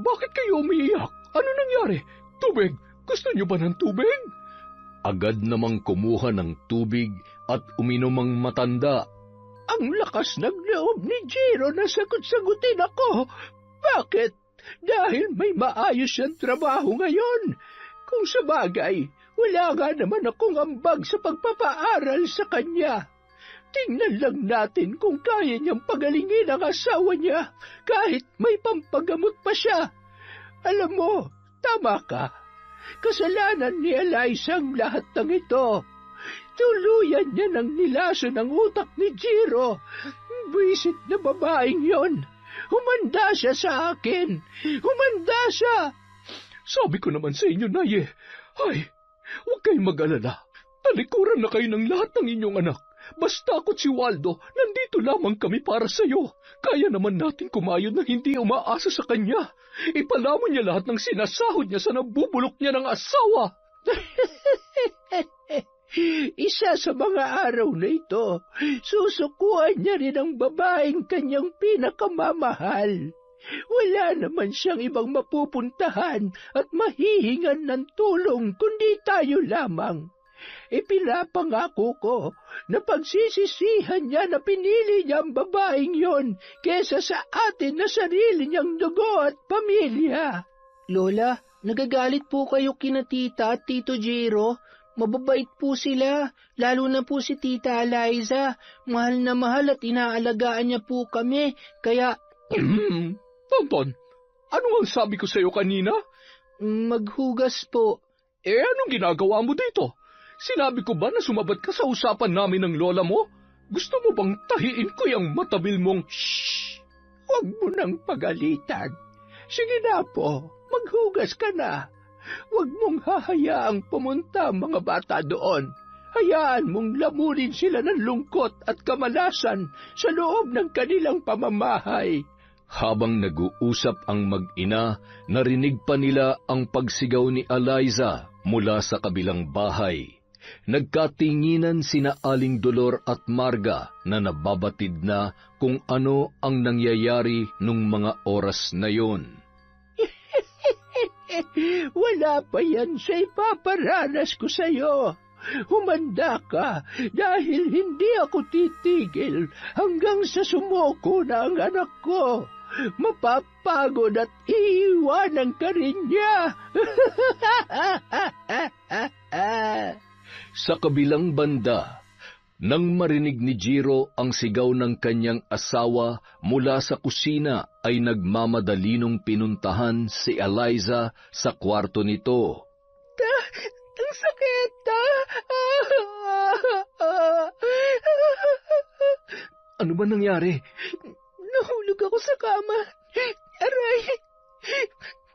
bakit kayo umiiyak? Ano nangyari? Tubig? Gusto niyo ba ng tubig? Agad namang kumuha ng tubig at uminom ang matanda. Ang lakas ng loob ni Jiro na sagot-sagutin ako. Bakit? Dahil may maayos siyang trabaho ngayon. Kung sa bagay, wala nga naman akong ambag sa pagpapaaral sa kanya. Tingnan lang natin kung kaya niyang pagalingin ang asawa niya kahit may pampagamot pa siya. Alam mo, tama ka. Kasalanan ni Eliza ang lahat ng ito. Tuluyan niya ng nilaso ng utak ni Jiro. Buisit na babaeng yon. Humanda siya sa akin. Humanda siya. Sabi ko naman sa inyo, Nay, ay, huwag kayong mag-alala. Talikuran na kayo ng lahat ng inyong anak. Basta ako't si Waldo, nandito lamang kami para sa'yo. Kaya naman natin kumayod na hindi umaasa sa kanya. Ipalamon niya lahat ng sinasahod niya sa nabubulok niya ng asawa. Isa sa mga araw na ito, susukuan niya rin ang babaeng kanyang pinakamamahal. Wala naman siyang ibang mapupuntahan at mahihingan ng tulong kundi tayo lamang. Ipinapangako ko na pagsisisihan niya na pinili niya ang babaeng yon kesa sa atin na sarili niyang dugo at pamilya. Lola, nagagalit po kayo kina tita at tito Jiro. Mababait po sila, lalo na po si Tita Eliza. Mahal na mahal at inaalagaan niya po kami, kaya... Tonton, ano ang sabi ko sa iyo kanina? Maghugas po. Anong ginagawa mo dito? Sinabi ko ba na sumabat ka sa usapan namin ng lola mo? Gusto mo bang tahiin ko yung matabil mong... Shhh! Huwag mo nang pagalitan. Sige na po, maghugas ka na. Huwag mong hahayaang pumunta ang mga bata doon. Hayaan mong lamunin sila ng lungkot at kamalasan sa loob ng kanilang pamamahay. Habang nag-uusap ang mag-ina, narinig pa nila ang pagsigaw ni Eliza mula sa kabilang bahay. Nagkatinginan sina Aling Dolor at Marga na nababatid na kung ano ang nangyayari nung mga oras na yon. Wala pa yan sa ipaparanas ko sa'yo. Humanda ka dahil hindi ako titigil hanggang sa sumuko na ang anak ko. Mapapagod at iiwanan ka rin niya. Sa kabilang banda, nang marinig ni Jiro ang sigaw ng kanyang asawa mula sa kusina ay nagmamadalinong pinuntahan si Eliza sa kwarto nito. Ang sakit! Ano ba nangyari? Nahulog ako sa kama. Aray!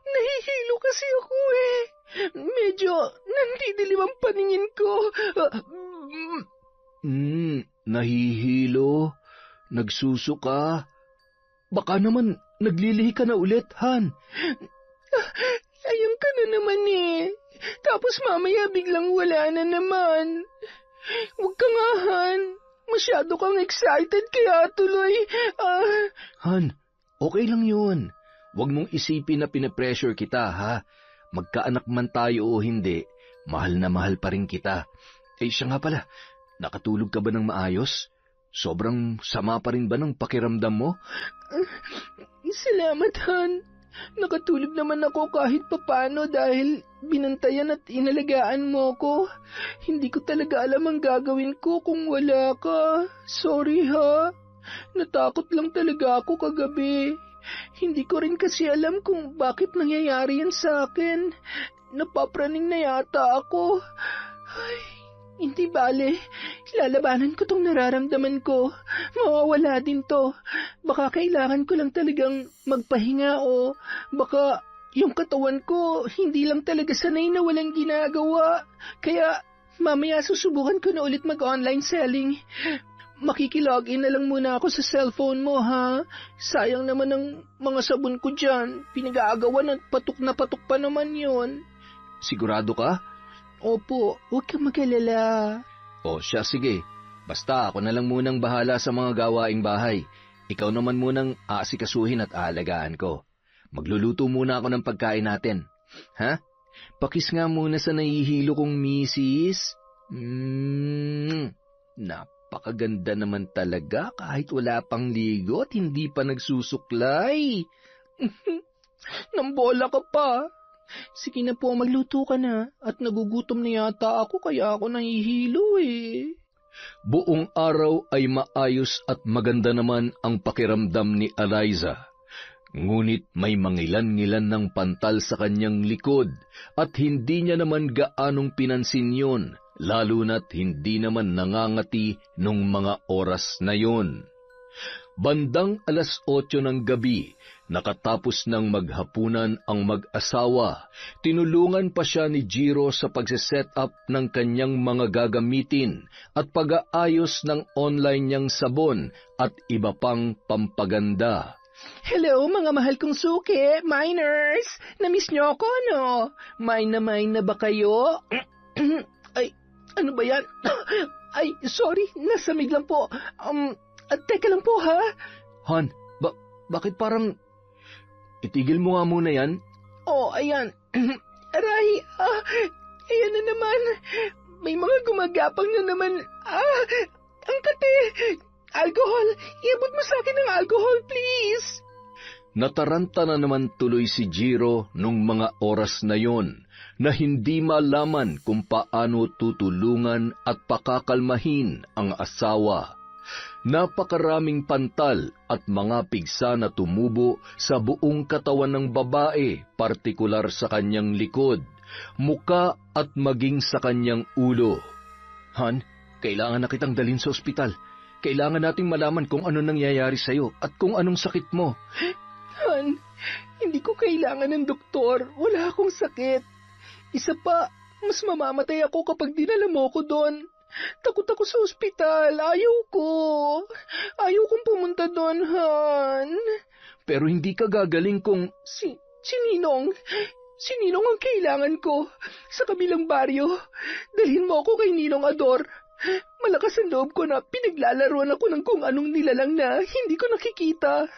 Nahihilo kasi ako eh. Medyo nandidilim ang paningin ko. Nahihilo, nagsusuka. Baka naman naglilihi ka na ulit, Han. Sayang ka na naman eh. Tapos mamaya biglang wala na naman. Huwag ka nga, Han. Masyado kang excited kaya tuloy. Han, okay lang yun. Huwag mong isipin na pinapressure kita, ha? Magkaanak man tayo o hindi, mahal na mahal pa rin kita. Siya nga pala, nakatulog ka ba ng maayos? Sobrang sama pa rin ba ng pakiramdam mo? Salamat, Han. Nakatulog naman ako kahit papano dahil binantayan at inalagaan mo ko. Hindi ko talaga alam ang gagawin ko kung wala ka. Sorry, ha? Natakot lang talaga ako kagabi. Hindi ko rin kasi alam kung bakit nangyayari yan sa akin. Napapraning na yata ako. Ay, hindi bale. Lalabanan ko tong nararamdaman ko. Mawawala din to. Baka kailangan ko lang talagang magpahinga o baka yung katawan ko hindi lang talaga sanay na walang ginagawa. Kaya mamaya susubukan ko na ulit mag-online selling. Makikilogin na lang muna ako sa cellphone mo, ha? Sayang naman ang mga sabon ko dyan. Pinag-aagawan at patok na patok pa naman yon. Sigurado ka? Opo, huwag kang mag-alala. O siya, sige. Basta ako na lang munang bahala sa mga gawaing bahay. Ikaw naman munang aasikasuhin at aalagaan ko. Magluluto muna ako ng pagkain natin. Ha? Pakis nga muna sa nahihilo kong misis. Napakaganda naman talaga kahit wala pang ligo at hindi pa nagsusuklay. Nambola ka pa. Sige na po, magluto ka na. At nagugutom na yata ako kaya ako nahihilo eh. Buong araw ay maayos at maganda naman ang pakiramdam ni Eliza. Ngunit may mangilan-ngilan ng pantal sa kanyang likod at hindi niya naman gaanong pinansin yun, lalo na't hindi naman nangangati nung mga oras na yun. Bandang 8:00 ng gabi, nakatapos ng maghapunan ang mag-asawa, tinulungan pa siya ni Jiro sa pagsiset up ng kanyang mga gagamitin at pag-aayos ng online niyang sabon at iba pang pampaganda. Hello mga mahal kong suki, miners! Namiss niyo ako, no? Mine na ba kayo? Ay, ano ba yan? Ay, sorry, nasamig lang po. Teka lang po, ha? Han, bakit parang... Itigil mo nga muna yan? Oh, ayan. Aray, ayan na naman. May mga gumagapang na naman. Ang kate. Alcohol, iabot mo sa akin ng alcohol, please. Nataranta na naman tuloy si Jiro nung mga oras na yon na hindi malaman kung paano tutulungan at pakakalmahin ang asawa. Napakaraming pantal at mga pigsa na tumubo sa buong katawan ng babae, partikular sa kanyang likod, muka at maging sa kanyang ulo. Han, kailangan na kitang dalhin sa ospital. Kailangan nating malaman kung ano nangyayari sa'yo at kung anong sakit mo. Han, hindi ko kailangan ng doktor. Wala akong sakit. Isa pa, mas mamamatay ako kapag dinala mo ko doon. Takot ako sa ospital. Ayaw ko. Ayaw kong pumunta doon, Han. Pero hindi ka gagaling kung... Si Ninong. Si Ninong ang kailangan ko. Sa kabilang baryo. Dalhin mo ako kay Ninong Ador. Malakas ang loob ko na pinaglalaruan ako ng kung anong nilalang na hindi ko nakikita.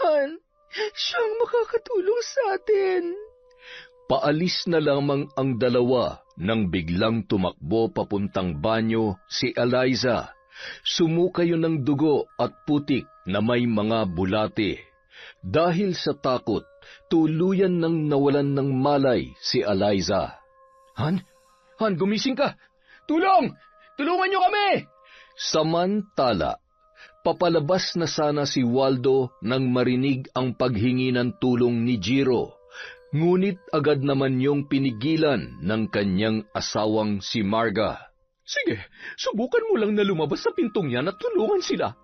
Han, siyang makakatulong sa atin. Paalis na lamang ang dalawa nang biglang tumakbo papuntang banyo si Eliza. Sumukayo ng dugo at putik na may mga bulate. Dahil sa takot, tuluyan nang nawalan ng malay si Eliza. Han, gumising ka! Tulong! Tulungan niyo kami! Samantala, papalabas na sana si Waldo nang marinig ang paghingi ng tulong ni Jiro. Ngunit agad naman niyong pinigilan ng kanyang asawang si Marga. Sige, subukan mo lang na lumabas sa pintong yan at tulungan sila.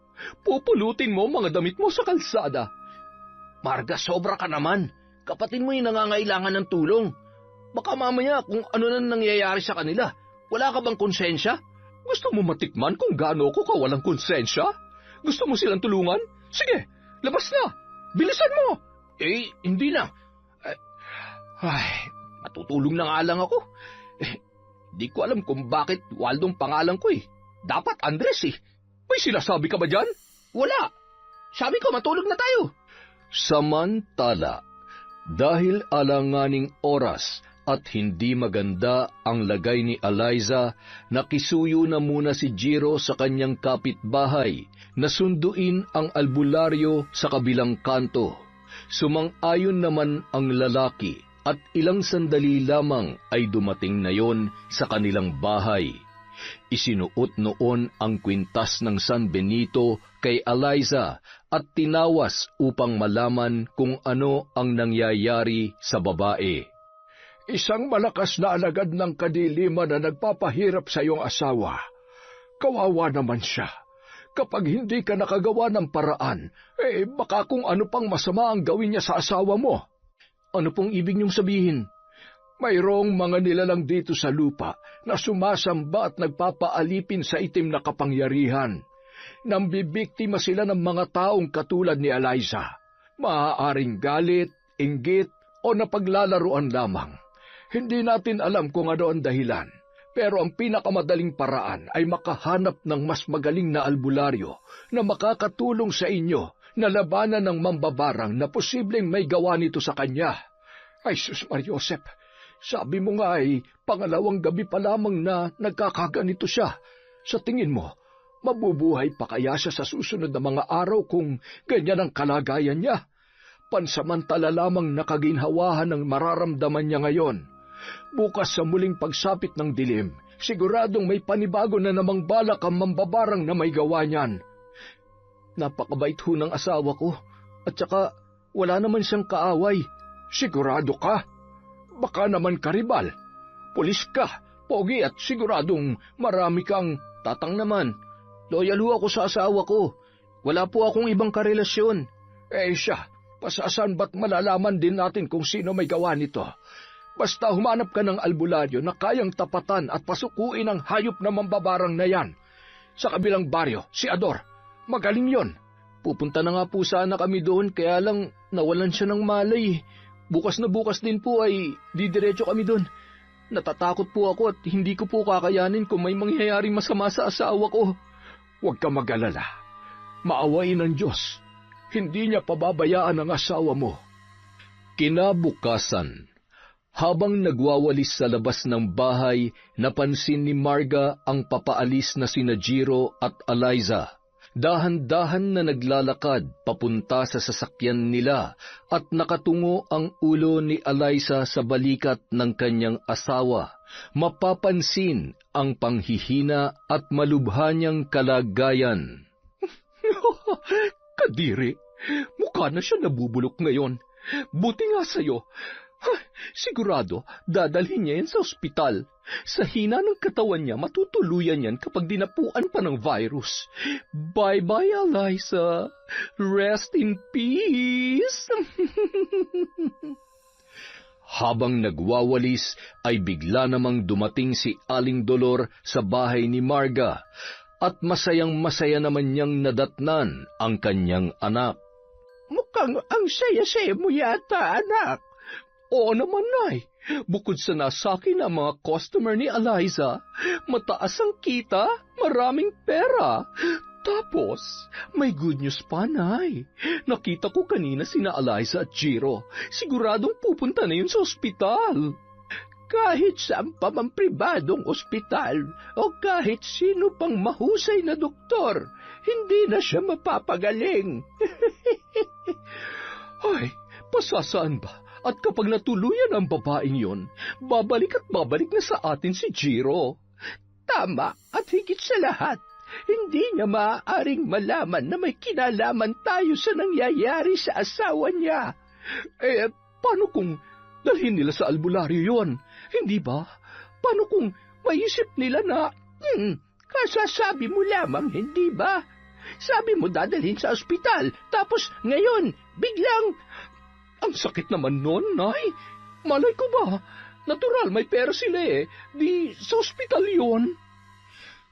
Pupulutin mo mga damit mo sa kalsada. Marga, sobra ka naman. Kapatid mo yung nangangailangan ng tulong. Baka mamaya kung ano na nangyayari sa kanila. Wala ka bang konsensya? Gusto mo matikman kung gaano ako kawalang konsensya? Gusto mo silang tulungan? Sige, labas na! Bilisan mo! Hindi na. Matutulong na nga lang ako. Di ko alam kung bakit Waldong pangalan ko eh. Dapat Andres eh. May sinasabi ka ba dyan? Wala. Sabi ko matulog na tayo. Samantala, dahil alanganing oras at hindi maganda ang lagay ni Eliza, nakisuyo na muna si Jiro sa kanyang kapitbahay na sunduin ang albularyo sa kabilang kanto. Sumang-ayon naman ang lalaki at ilang sandali lamang ay dumating na yon sa kanilang bahay. Isinuot noon ang kwintas ng San Benito kay Eliza at tinawas upang malaman kung ano ang nangyayari sa babae. Isang malakas na alagad ng kadiliman na nagpapahirap sa iyong asawa. Kawawa naman siya. Kapag hindi ka nakagawa ng paraan, baka kung ano pang masama ang gawin niya sa asawa mo. Ano pong ibig niyong sabihin? Mayroong mga nilalang dito sa lupa na sumasamba at nagpapaalipin sa itim na kapangyarihan. Nambibiktima sila ng mga taong katulad ni Eliza. Maaaring galit, inggit, o napaglalaruan lamang. Hindi natin alam kung ano ang dahilan, pero ang pinakamadaling paraan ay makahanap ng mas magaling na albularyo na makakatulong sa inyo na labanan ng mambabarang na posibleng may gawa nito sa kanya. Ay, Sus Mariosep, sabi mo nga ay pangalawang gabi pa lamang na nagkakaganito siya. Sa tingin mo, mabubuhay pa kaya siya sa susunod na mga araw kung ganyan ang kalagayan niya? Pansamantala lamang nakaginhawahan ng mararamdaman niya ngayon. Bukas sa muling pagsapit ng dilim, siguradong may panibago na namang balak ang mambabarang na may gawa niyan. Napakabait ho ng asawa ko, at saka wala naman siyang kaaway. Sigurado ka? Baka naman karibal. Pulis ka, pogi at siguradong marami kang... Tatang naman, loyal ho ako sa asawa ko. Wala po akong ibang karelasyon. Siya, pasasan ba't malalaman din natin kung sino may gawa nito? Basta humanap ka ng albularyo na kayang tapatan at pasukuin ang hayop na mambabarang na yan. Sa kabilang baryo, si Ador. Magaling yon. Pupunta na nga po sana kami doon, kaya lang nawalan siya ng malay. Bukas na bukas din po ay didiretso kami doon. Natatakot po ako at hindi ko po kakayanin kung may mangyayaring masama sa asawa ko. Huwag ka mag-alala. Maawain ng Diyos. Hindi niya pababayaan ang asawa mo. Kinabukasan, habang nagwawalis sa labas ng bahay, napansin ni Marga ang papaalis na sina Jiro at Eliza. Dahan-dahan na naglalakad papunta sa sasakyan nila at nakatungo ang ulo ni Eliza sa balikat ng kanyang asawa. Mapapansin ang panghihina at malubha niyang kalagayan. Kadiri, mukha na siya nabubulok ngayon. Buti nga sa'yo. Sigurado, dadalhin niya yan sa ospital. Sa hina ng katawan niya, matutuluyan yan kapag dinapuan pa ng virus. Bye-bye, Eliza. Rest in peace. Habang nagwawalis, ay bigla namang dumating si Aling Dolor sa bahay ni Marga, at masayang-masaya naman niyang nadatnan ang kanyang anak. Mukhang ang saya-saya mo yata, anak. Oo naman, Nay. Bukod sa nasakin ang mga customer ni Eliza, mataas ang kita, maraming pera. Tapos, may good news pa, Nay. Nakita ko kanina sina Eliza at Jiro. Siguradong pupunta na yun sa ospital. Kahit saan pa mang pribadong ospital o kahit sino pang mahusay na doktor, hindi na siya mapapagaling. Ay, pasasaan ba? At kapag natuluyan ang babaeng yon, babalik at babalik na sa atin si Jiro. Tama, at higit sa lahat, hindi niya maaaring malaman na may kinalaman tayo sa nangyayari sa asawa niya. Paano kung dalhin nila sa albularyo yon? Hindi ba? Paano kung maisip nila na... Kasasabi mo lamang, hindi ba? Sabi mo dadalhin sa ospital, tapos ngayon, biglang... Ang sakit naman nun, Nay. Malay ko ba? Natural, may pera sila Di sa ospital yun.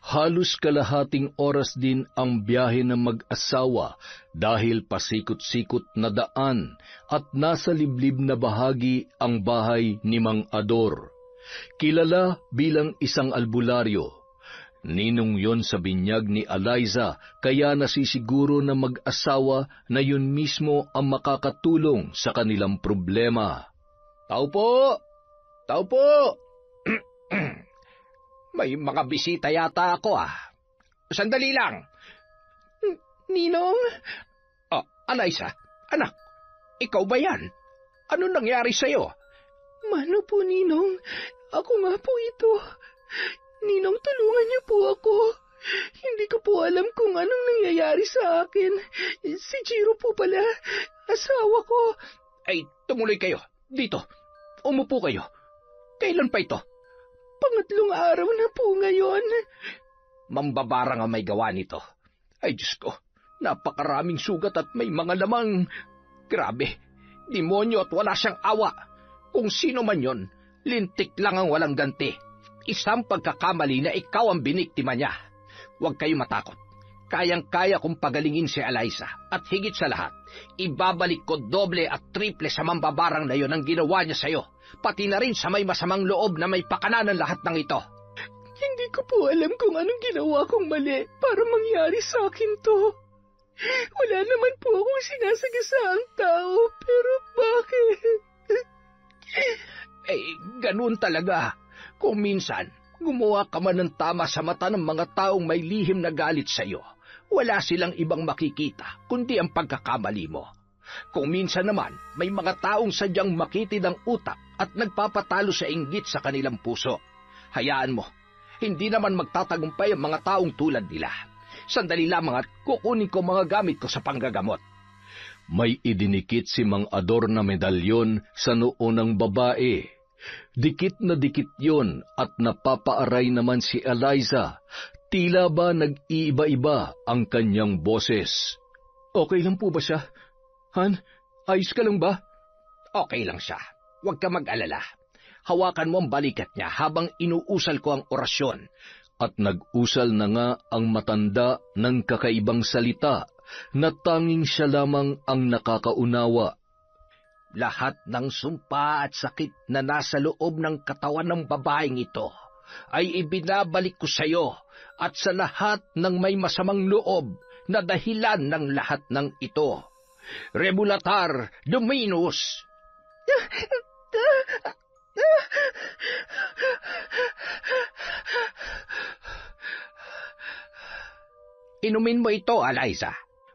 Halos kalahating oras din ang biyahe ng mag-asawa dahil pasikot-sikot na daan at nasa liblib na bahagi ang bahay ni Mang Ador. Kilala bilang isang albularyo. Ninong yon sa binyag ni Eliza, kaya nasisiguro na mag-asawa na yun mismo ang makakatulong sa kanilang problema. Tao po! Tao po! May mga bisita yata ako Sandali lang. Ninong? Eliza, anak, ikaw ba yan? Ano nangyari sa'yo? Mano po, Ninong? Ako nga po ito. Ninong, tulungan niyo po ako. Hindi ko po alam kung anong nangyayari sa akin. Si Jiro po pala, asawa ko. Ay, tumuloy kayo. Dito. Umupo kayo. Kailan pa ito? Pangatlong araw na po ngayon. Mambabarang ang may gawa nito. Ay, Diyos ko. Napakaraming sugat at may mga lamang. Grabe. Demonyo at wala siyang awa. Kung sino man yon, lintik lang ang walang ganti. Isang pagkakamali na ikaw ang biniktima niya. Huwag kayo matakot. Kayang-kaya kong pagalingin si Eliza. At higit sa lahat, ibabalik ko doble at triple sa mambabarang na yon ang ginawa niya sa'yo. Pati na rin sa may masamang loob na may pakananan lahat ng ito. Hindi ko po alam kung anong ginawa kong mali para mangyari sa akin to. Wala naman po akong sinasagasaang tao, pero bakit? Ganun talaga. Kung minsan, gumawa ka man ng tama sa mata ng mga taong may lihim na galit sa iyo, wala silang ibang makikita kundi ang pagkakamali mo. Kung minsan naman, may mga taong sadyang makitid ang utak at nagpapatalo sa inggit sa kanilang puso. Hayaan mo, hindi naman magtatagumpay ang mga taong tulad nila. Sandali lamang at kukunin ko mga gamit ko sa panggagamot. May idinikit si Mang Ador na medalyon sa noo ng babae. Dikit na dikit yon at napapaaray naman si Eliza. Tila ba nag-iiba-iba ang kanyang boses. Okay lang po ba siya? Han, ayos ka lang ba? Okay lang siya. Huwag ka mag-alala. Hawakan mo ang balikat niya habang inuusal ko ang orasyon. At nag-usal na nga ang matanda ng kakaibang salita na tanging siya lamang ang nakakaunawa. Lahat ng sumpa at sakit na nasa loob ng katawan ng babaeng ito ay ibinabalik ko sa iyo at sa lahat ng may masamang loob na dahilan ng lahat ng ito. Rebulatar Dominus! Inumin mo ito, Eliza.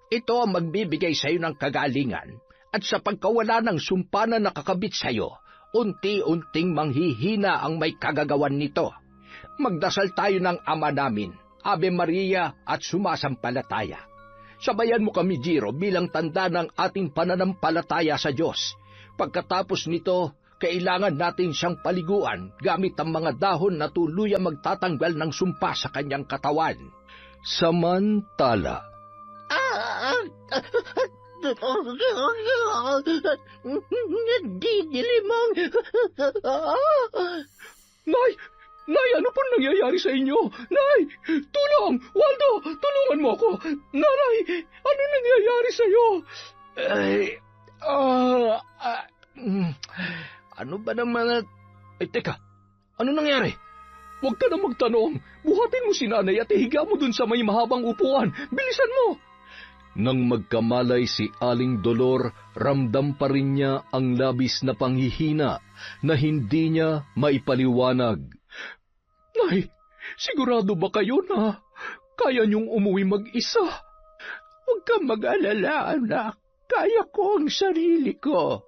Ito ang magbibigay sa iyo ng kagalingan at sa pagkawala ng sumpa na nakakabit sa iyo, unti-unting manghihina ang may kagagawan nito. Magdasal tayo ng Ama namin, Ave Maria at sumasampalataya. Sabayan mo kami, Jiro, bilang tanda ng ating pananampalataya sa Diyos. Pagkatapos nito, kailangan natin siyang paliguan gamit ang mga dahon na tuluyang magtatanggal ng sumpa sa kanyang katawan. Samantala, Didilimang. Nay, ano pong nangyayari sa inyo? Nay, tulong! Waldo, tulungan mo ako! Nanay, ano nangyayari sa iyo? Ano ba naman? Teka, ano nangyari? Huwag ka na magtanong. Buhatin mo si nanay at ihiga mo dun sa may mahabang upuan. Bilisan mo! nang magkamalay si Aling Dolor, ramdam pa rin niya ang labis na panghihina na hindi niya maipaliwanag. Nay, sigurado ba kayo na kaya niyong umuwi mag-isa? Huwag kang mag-alala, anak. Kaya ko ang sarili ko.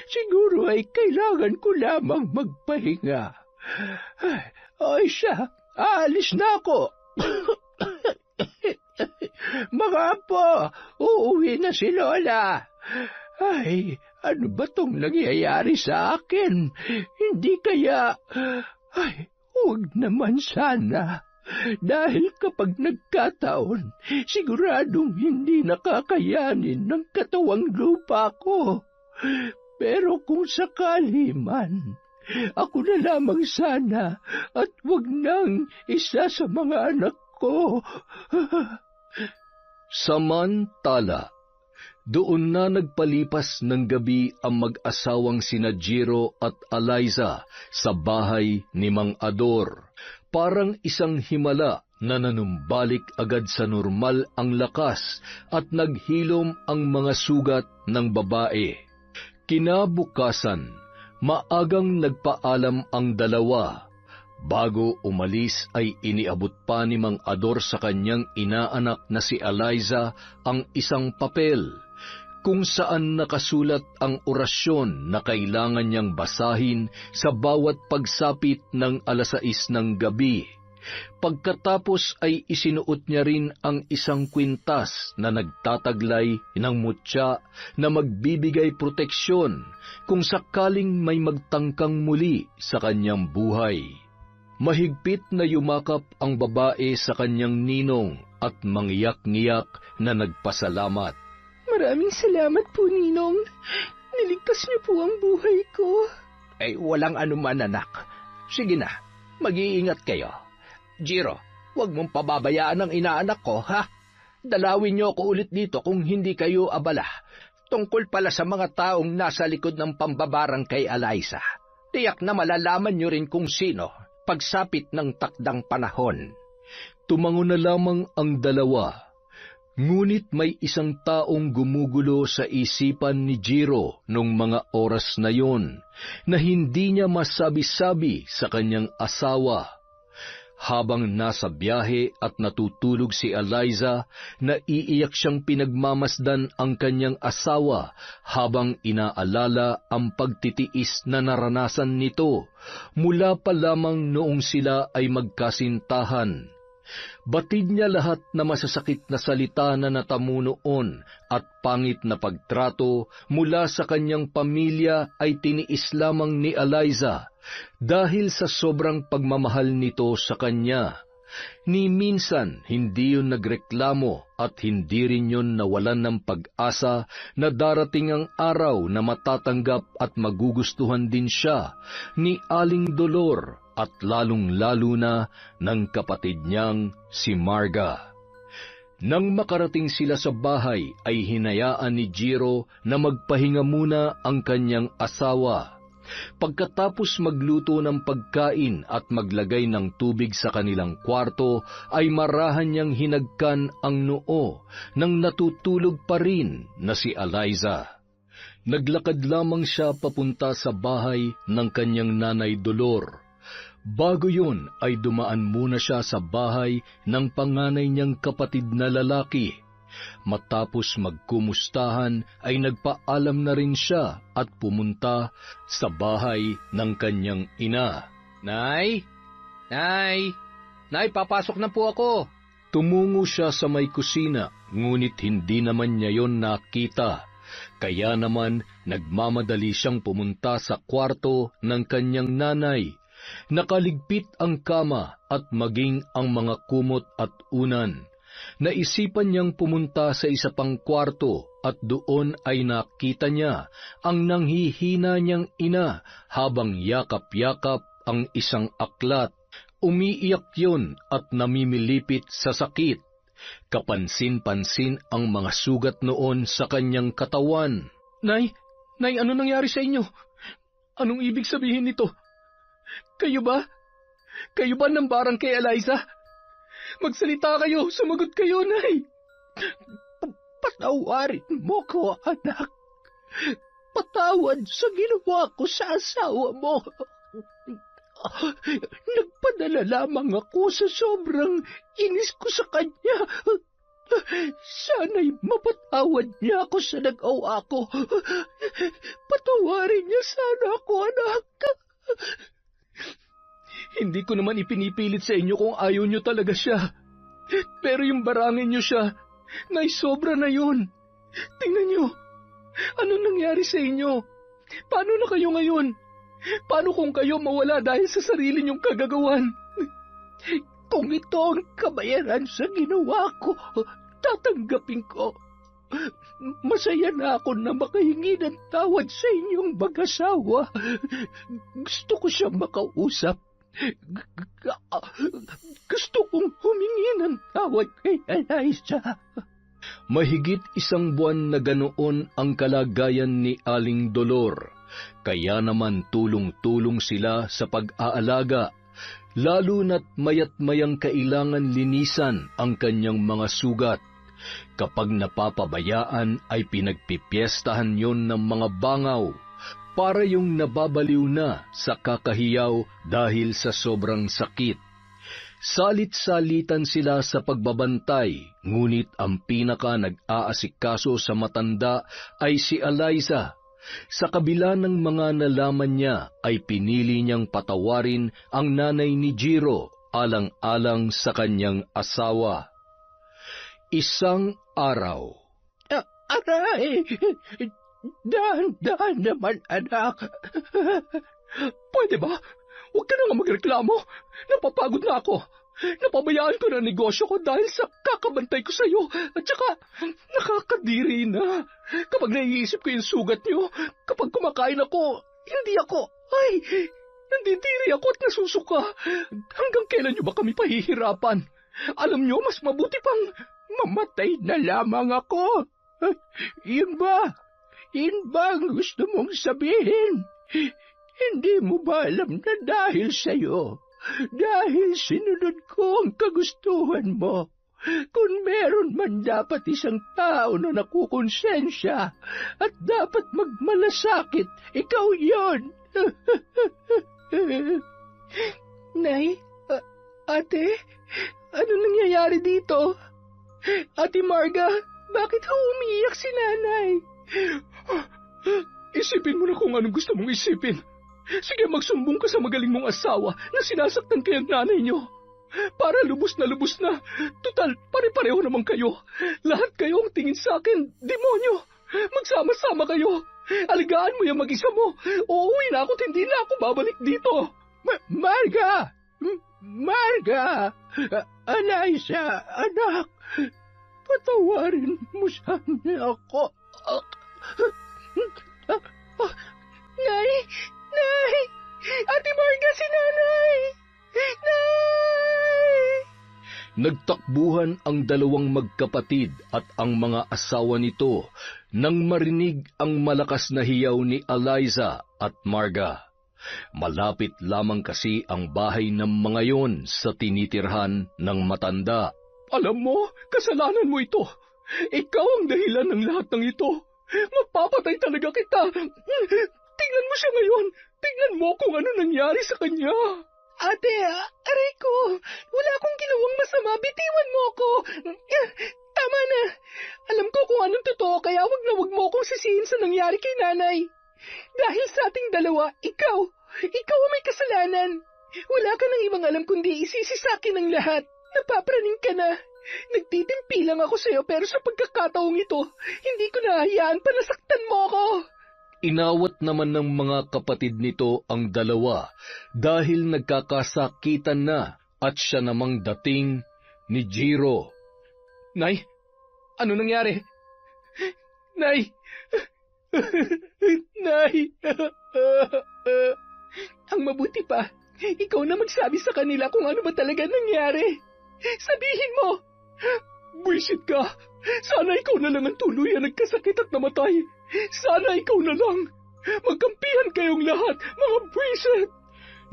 Siguro ay kailangan ko lamang magpahinga. Ay siya, aalis na ako. Mga apo, uuwi na si Lola. Ay, ano ba tong nangyayari sa akin? Hindi kaya... Ay, huwag naman sana. Dahil kapag nagkataon, siguradong hindi nakakayanin ng katawang lupa ko. Pero kung sakali man, ako na lamang sana at wag nang isa sa mga anak ko. Samantala, doon na nagpalipas ng gabi ang mag-asawang sina Jiro at Eliza sa bahay ni Mang Ador. Parang isang himala na nanumbalik agad sa normal ang lakas at naghilom ang mga sugat ng babae. Kinabukasan, maagang nagpaalam ang dalawa. Bago umalis ay iniabot pa ni Mang Ador sa kanyang inaanak na si Eliza ang isang papel kung saan nakasulat ang orasyon na kailangan niyang basahin sa bawat pagsapit ng 6:00 ng gabi. Pagkatapos ay isinuot niya rin ang isang kwintas na nagtataglay ng mutya na magbibigay proteksyon kung sakaling may magtangkang muli sa kanyang buhay. Mahigpit na yumakap ang babae sa kanyang ninong at mangyak-ngiyak na nagpasalamat. Maraming salamat po, Ninong. Niligtas niyo po ang buhay ko. Ay, walang anuman, anak. Sige na, mag-iingat kayo. Jiro, huwag mong pababayaan ang inaanak ko, ha? Dalawin niyo ako ulit dito kung hindi kayo abala. Tungkol pala sa mga taong nasa likod ng pambabarang kay Eliza. Tiyak na malalaman niyo rin kung sino pagsapit ng takdang panahon. Tumango na lamang ang dalawa. Ngunit may isang taong gumugulo sa isipan ni Jiro nung mga oras na yon na hindi niya masabi-sabi sa kanyang asawa. Habang nasa biyahe at natutulog si Eliza, naiiyak siyang pinagmamasdan ang kanyang asawa habang inaalala ang pagtitiis na naranasan nito mula pa lamang noong sila ay magkasintahan. Batid niya lahat na masasakit na salita na natamo noon at pangit na pagtrato mula sa kanyang pamilya ay tiniis lamang ni Eliza dahil sa sobrang pagmamahal nito sa kanya. Ni minsan hindi yun nagreklamo at hindi rin yun nawalan ng pag-asa na darating ang araw na matatanggap at magugustuhan din siya ni Aling Dolor at lalong-lalo na ng kapatid niyang si Marga. Nang makarating sila sa bahay ay hinayaan ni Jiro na magpahinga muna ang kanyang asawa. Pagkatapos magluto ng pagkain at maglagay ng tubig sa kanilang kwarto, ay marahan niyang hinagkan ang noo nang natutulog pa rin na si Eliza. Naglakad lamang siya papunta sa bahay ng kanyang nanay Dolor. Bago yun ay dumaan muna siya sa bahay ng panganay niyang kapatid na lalaki. Matapos magkumustahan ay nagpaalam na rin siya at pumunta sa bahay ng kanyang ina. Nay! Nay! Nay, papasok na po ako. Tumungo siya sa may kusina, ngunit hindi naman niya yon nakita. Kaya naman nagmamadali siyang pumunta sa kwarto ng kanyang nanay. Nakaligpit ang kama at maging ang mga kumot at unan. Naisipan niyang pumunta sa isa pang kwarto at doon ay nakita niya ang nanghihina niyang ina habang yakap-yakap ang isang aklat. Umiiyak yun at namimilipit sa sakit. Kapansin-pansin ang mga sugat noon sa kanyang katawan. Nay, ano nangyari sa inyo? Anong ibig sabihin nito? Kayo ba? Kayo ba ng barang kay Eliza? Magsalita kayo, sumagot kayo, Nay. Patawarin mo ko, anak. Patawad sa ginawa ko sa asawa mo. Nagpadala lamang ako sa sobrang inis ko sa kanya. Sana'y mapatawad niya ako sa nag-awa ko. Patawarin niya sana ako, anak. Hindi ko naman ipinipilit sa inyo kung ayaw nyo talaga siya. Pero yung barangin nyo siya, Nay, sobra na yun. Tingnan nyo, ano nangyari sa inyo? Paano na kayo ngayon? Paano kung kayo mawala dahil sa sarili nyong kagagawan? Kung ito ang kabayaran sa ginawa ko, tatanggapin ko. Masaya na ako na makahingi ng tawad sa inyong mag-asawa. Gusto ko siyang makausap. Gusto kong humingi ng tawad kay Eliza. Mahigit 1 buwan na ganoon ang kalagayan ni Aling Dolor, kaya naman tulong-tulong sila sa pag-aalaga, lalo na't mayat-mayang kailangan linisan ang kanyang mga sugat. Kapag napapabayaan ay pinagpipiestahan yon ng mga bangaw, para yung nababaliw na sa kakahiyaw dahil sa sobrang sakit. Salit-salitan sila sa pagbabantay, ngunit ang pinaka nag-aasikaso sa matanda ay si Eliza. Sa kabila ng mga nalaman niya ay pinili niyang patawarin ang nanay ni Jiro pag-aalang-alang sa kanyang asawa. Isang araw, Aray! Dahan-dahan naman, anak. Pwede ba? Huwag ka na nga magreklamo. Napapagod na ako. Napabayaan ko na ang negosyo ko dahil sa kakabantay ko sa iyo. At saka, nakakadiri na. Kapag naiisip ko yung sugat niyo, kapag kumakain ako, nandidiri ako at nasusuka. Hanggang kailan niyo ba kami pahihirapan? Alam niyo, mas mabuti pang mamatay na lamang ako. Yun ba? Yun ba ang gusto mong sabihin? Hindi mo ba alam na dahil sa'yo? Dahil sinunod ko ang kagustuhan mo. Kung meron man dapat isang tao na nakukonsensya at dapat magmalasakit, ikaw yon. Nay, ate, ano nangyayari dito? Ate Marga, bakit umiiyak si nanay? Isipin mo na kung anong gusto mong isipin. Sige, magsumbong ka sa magaling mong asawa na sinasaktan kayo ng nanay niyo. Para lubos na. Tutal, pare-pareho naman kayo. Lahat kayo ang tingin sa akin, demonyo. Magsama-sama kayo. Aligaan mo yung mag-isa mo. Uuwi na ako at hindi na ako babalik dito. Marga! Eliza, anak, patawarin mo sana ako. Nay! Ate Marga, si nanay! Nay! Nagtakbuhan ang dalawang magkapatid at ang mga asawa nito nang marinig ang malakas na hiyaw ni Eliza at Marga. Malapit lamang kasi ang bahay ng mga yon sa tinitirhan ng matanda. Alam mo, kasalanan mo ito. Ikaw ang dahilan ng lahat ng ito. Mapapatay talaga kita. Tingnan mo siya ngayon. Tingnan mo kung ano nangyari sa kanya. Ate, aray ko. Wala akong ginawang masama. Bitiwan mo ako. Tama na. Alam ko kung anong totoo, kaya wag mo akong sisihin sa nangyari kay nanay. Dahil sa ating dalawa, ikaw ang may kasalanan. Wala ka nang ibang alam kundi isisi sa akin ang lahat. Napapraning ka na. Nagtitimpi lang ako sa'yo pero sa pagkakataong ito, hindi ko nahayaan pa nasaktan mo ako. Inawat naman ng mga kapatid nito ang dalawa dahil nagkakasakitan na at siya namang dating ni Jiro. Nay, ano nangyari? Nay! Nay! Ang mabuti pa, ikaw na magsabi sa kanila kung ano ba talaga nangyari. Sabihin mo! Buisit ka! Sana ikaw na lang ang tuluyan nagkasakit at namatay. Sana ikaw na lang. Magkampihan kayong lahat, mga buisit!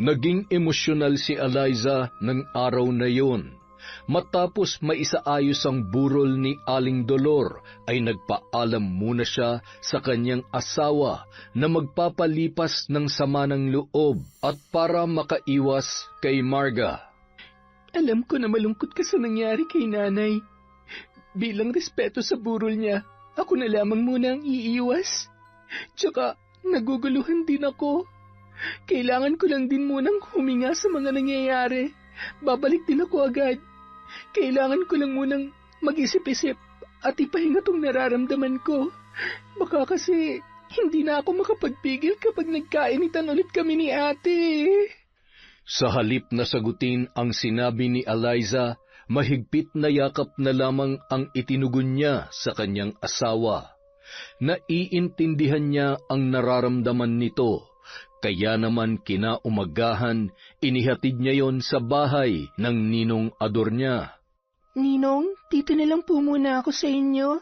Naging emosyonal si Eliza ng araw na yon. Matapos maisaayos ang burol ni Aling Dolor, ay nagpaalam muna siya sa kanyang asawa na magpapalipas ng sama ng loob at para makaiwas kay Marga. Alam ko na malungkot ka sa nangyari kay nanay. Bilang respeto sa burol niya, ako na lamang muna ang iiwas. Tsaka, naguguluhan din ako. Kailangan ko lang din munang huminga sa mga nangyayari. Babalik din ako agad. Kailangan ko lang munang mag-isip-isip at ipahinga tong nararamdaman ko. Baka kasi hindi na ako makapagpigil kapag nagkainitan ulit kami ni ate. Sa halip na sagutin ang sinabi ni Eliza, mahigpit na yakap na lamang ang itinugon niya sa kanyang asawa. Naiintindihan niya ang nararamdaman nito, kaya naman kinaumagahan, inihatid niya yon sa bahay ng ninong ador niya. Ninong, dito na lang po muna ako sa inyo.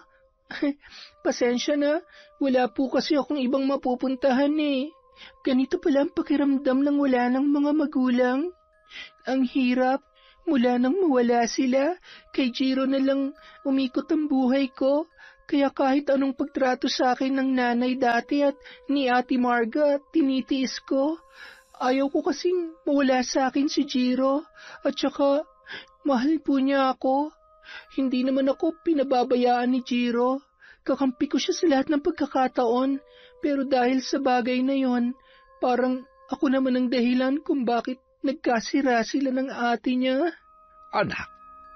Pasensya na, wala po kasi akong ibang mapupuntahan eh. Ganito pala ang pakiramdam ng wala ng mga magulang. Ang hirap, mula nang mawala sila, kay Jiro na lang umikot ang buhay ko. Kaya kahit anong pagtrato sa akin ng nanay dati at ni Ate Marga, tinitiis ko. Ayaw ko kasing mawala sa akin si Jiro. At saka, mahal po niya ako. Hindi naman ako pinababayaan ni Jiro. Kakampi ko siya sa lahat ng pagkakataon. Pero dahil sa bagay na yon, parang ako naman ang dahilan kung bakit nagkasira sila ng ate niya. Anak,